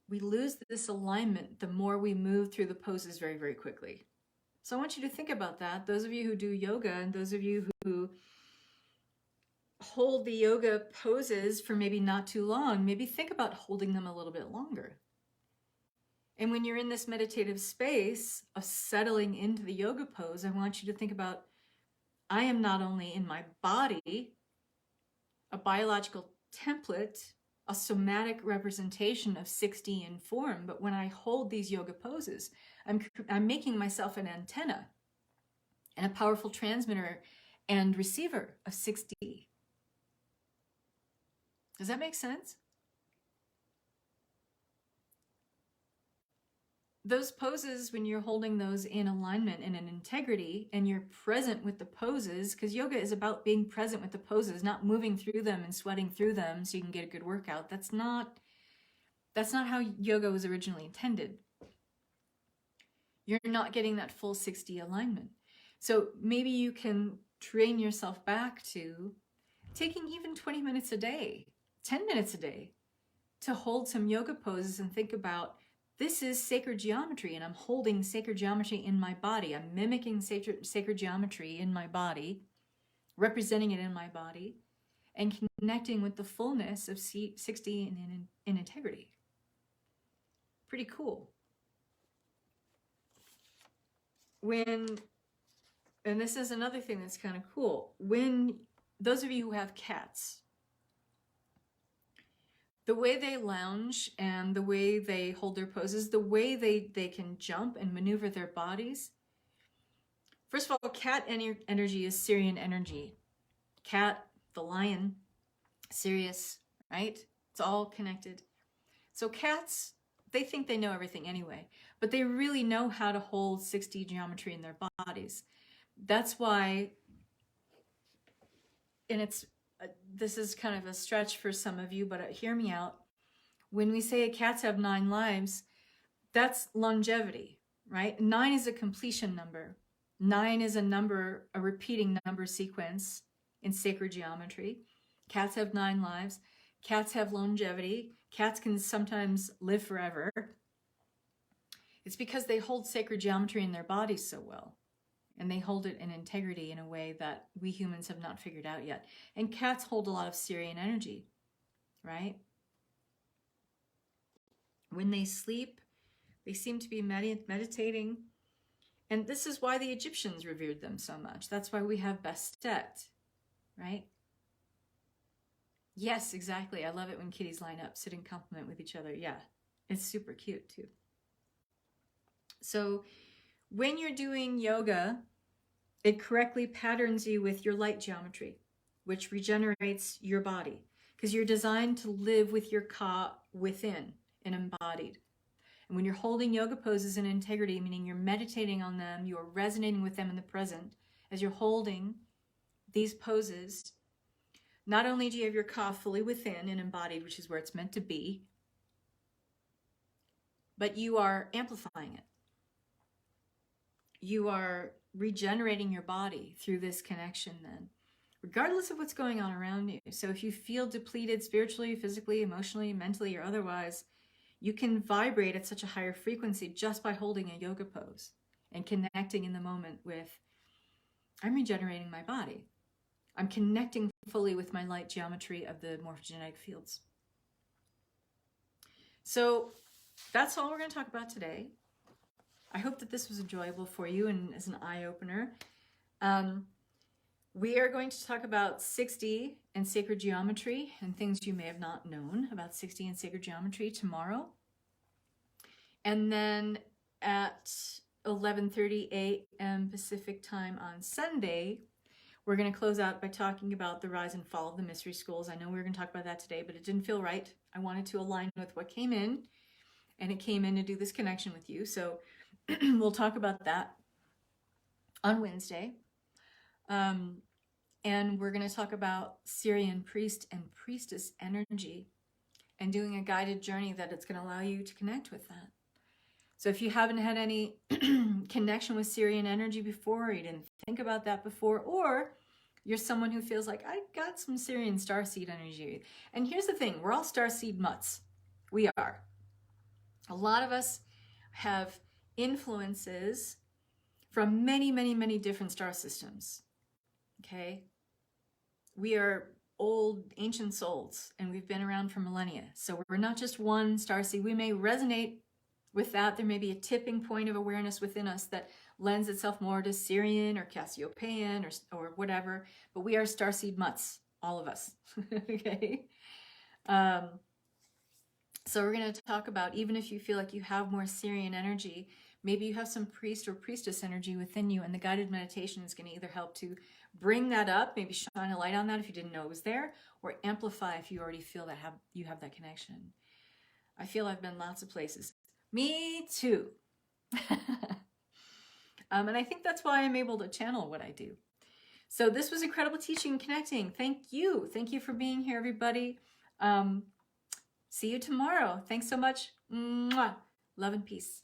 We lose this alignment the more we move through the poses very, very quickly. So I want you to think about that. Those of you who do yoga and those of you who hold the yoga poses for maybe not too long, maybe think about holding them a little bit longer. And when you're in this meditative space of settling into the yoga pose, I want you to think about, I am not only in my body, a biological template, a somatic representation of 6D in form, but when I hold these yoga poses, I'm making myself an antenna and a powerful transmitter and receiver of 6D. Does that make sense? Those poses, when you're holding those in alignment and in integrity, and you're present with the poses, because yoga is about being present with the poses, not moving through them and sweating through them so you can get a good workout. That's not how yoga was originally intended. You're not getting that full 6D alignment. So maybe you can train yourself back to taking even 20 minutes a day, 10 minutes a day, to hold some yoga poses and think about, this is sacred geometry, and I'm holding sacred geometry in my body. I'm mimicking sacred geometry in my body, representing it in my body, and connecting with the fullness of 6D in integrity. Pretty cool. And this is another thing that's kind of cool, when those of you who have cats, the way they lounge and the way they hold their poses, the way they can jump and maneuver their bodies. First of all, cat energy is Sirian energy. Cat, the lion, Sirius, right? It's all connected. So cats, they think they know everything anyway, but they really know how to hold 6D geometry in their bodies. That's why, and this is kind of a stretch for some of you, but hear me out. When we say cats have 9 lives, that's longevity, right? 9 is a completion number. 9 is a repeating number sequence in sacred geometry. Cats have 9 lives. Cats have longevity. Cats can sometimes live forever. It's because they hold sacred geometry in their bodies so well. And they hold it in integrity in a way that we humans have not figured out yet. And cats hold a lot of Sirian energy, right? When they sleep, they seem to be meditating. And this is why the Egyptians revered them so much. That's why we have Bastet, right? Yes, exactly. I love it when kitties line up, sit in compliment with each other. Yeah, it's super cute too. So when you're doing yoga, it correctly patterns you with your light geometry, which regenerates your body, because you're designed to live with your ka within and embodied. And when you're holding yoga poses in integrity, meaning you're meditating on them, you're resonating with them in the present, as you're holding these poses, not only do you have your ka fully within and embodied, which is where it's meant to be, but you are amplifying it. You are regenerating your body through this connection then, regardless of what's going on around you. So if you feel depleted spiritually, physically, emotionally, mentally, or otherwise, you can vibrate at such a higher frequency just by holding a yoga pose. and connecting in the moment with, I'm regenerating my body. I'm connecting fully with my light geometry of the morphogenetic fields. So that's all we're going to talk about today. I hope that this was enjoyable for you and as an eye-opener. We are going to talk about 6D and sacred geometry and things you may have not known about 6D and sacred geometry tomorrow. And then at 11:30 a.m. Pacific time on Sunday, we're going to close out by talking about the rise and fall of the mystery schools. I know we were going to talk about that today, but it didn't feel right. I wanted to align with what came in, and it came in to do this connection with you. So we'll talk about that on Wednesday. And we're going to talk about Sirian priest and priestess energy and doing a guided journey that it's going to allow you to connect with that. So if you haven't had any connection with Sirian energy before, or you didn't think about that before, or you're someone who feels like, I got some Sirian starseed energy. And here's the thing, we're all starseed mutts. We are. A lot of us have influences from many, many, many different star systems. Okay? We are old, ancient souls, and we've been around for millennia. So we're not just one starseed. We may resonate with that. There may be a tipping point of awareness within us that lends itself more to Sirian or Cassiopean or whatever, but we are starseed mutts, all of us. Okay? So we're going to talk about, even if you feel like you have more Sirian energy, maybe you have some priest or priestess energy within you, and the guided meditation is going to either help to bring that up, maybe shine a light on that if you didn't know it was there, or amplify if you already feel that you have that connection. I feel I've been lots of places. Me too. And I think that's why I'm able to channel what I do. So this was incredible teaching and connecting. Thank you. Thank you for being here, everybody. See you tomorrow. Thanks so much. Mwah. Love and peace.